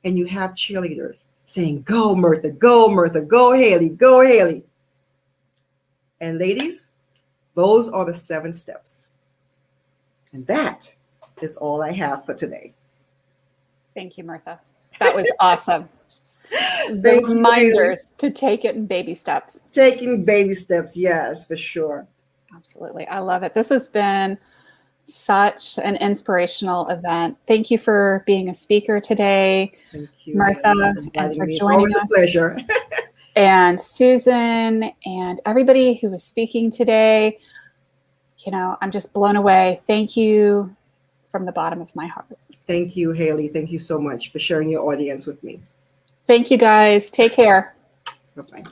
and you have cheerleaders saying, "Go, Mirtha, go, Mirtha, go, Haley, go, Haley." And ladies, those are the 7 steps. And that is all I have for today. Thank you, Mirtha. That was awesome. The reminders to take it in baby steps. Taking baby steps, yes, for sure. Absolutely. I love it. This has been such an inspirational event. Thank you for being a speaker today, Thank you, Martha, Haley, for and inviting for me. It's joining always a us. pleasure. And Susan and everybody who was speaking today. You know, I'm just blown away. Thank you from the bottom of my heart. Thank you, Haley. Thank you so much for sharing your audience with me. Thank you, guys. Take care. Bye-bye.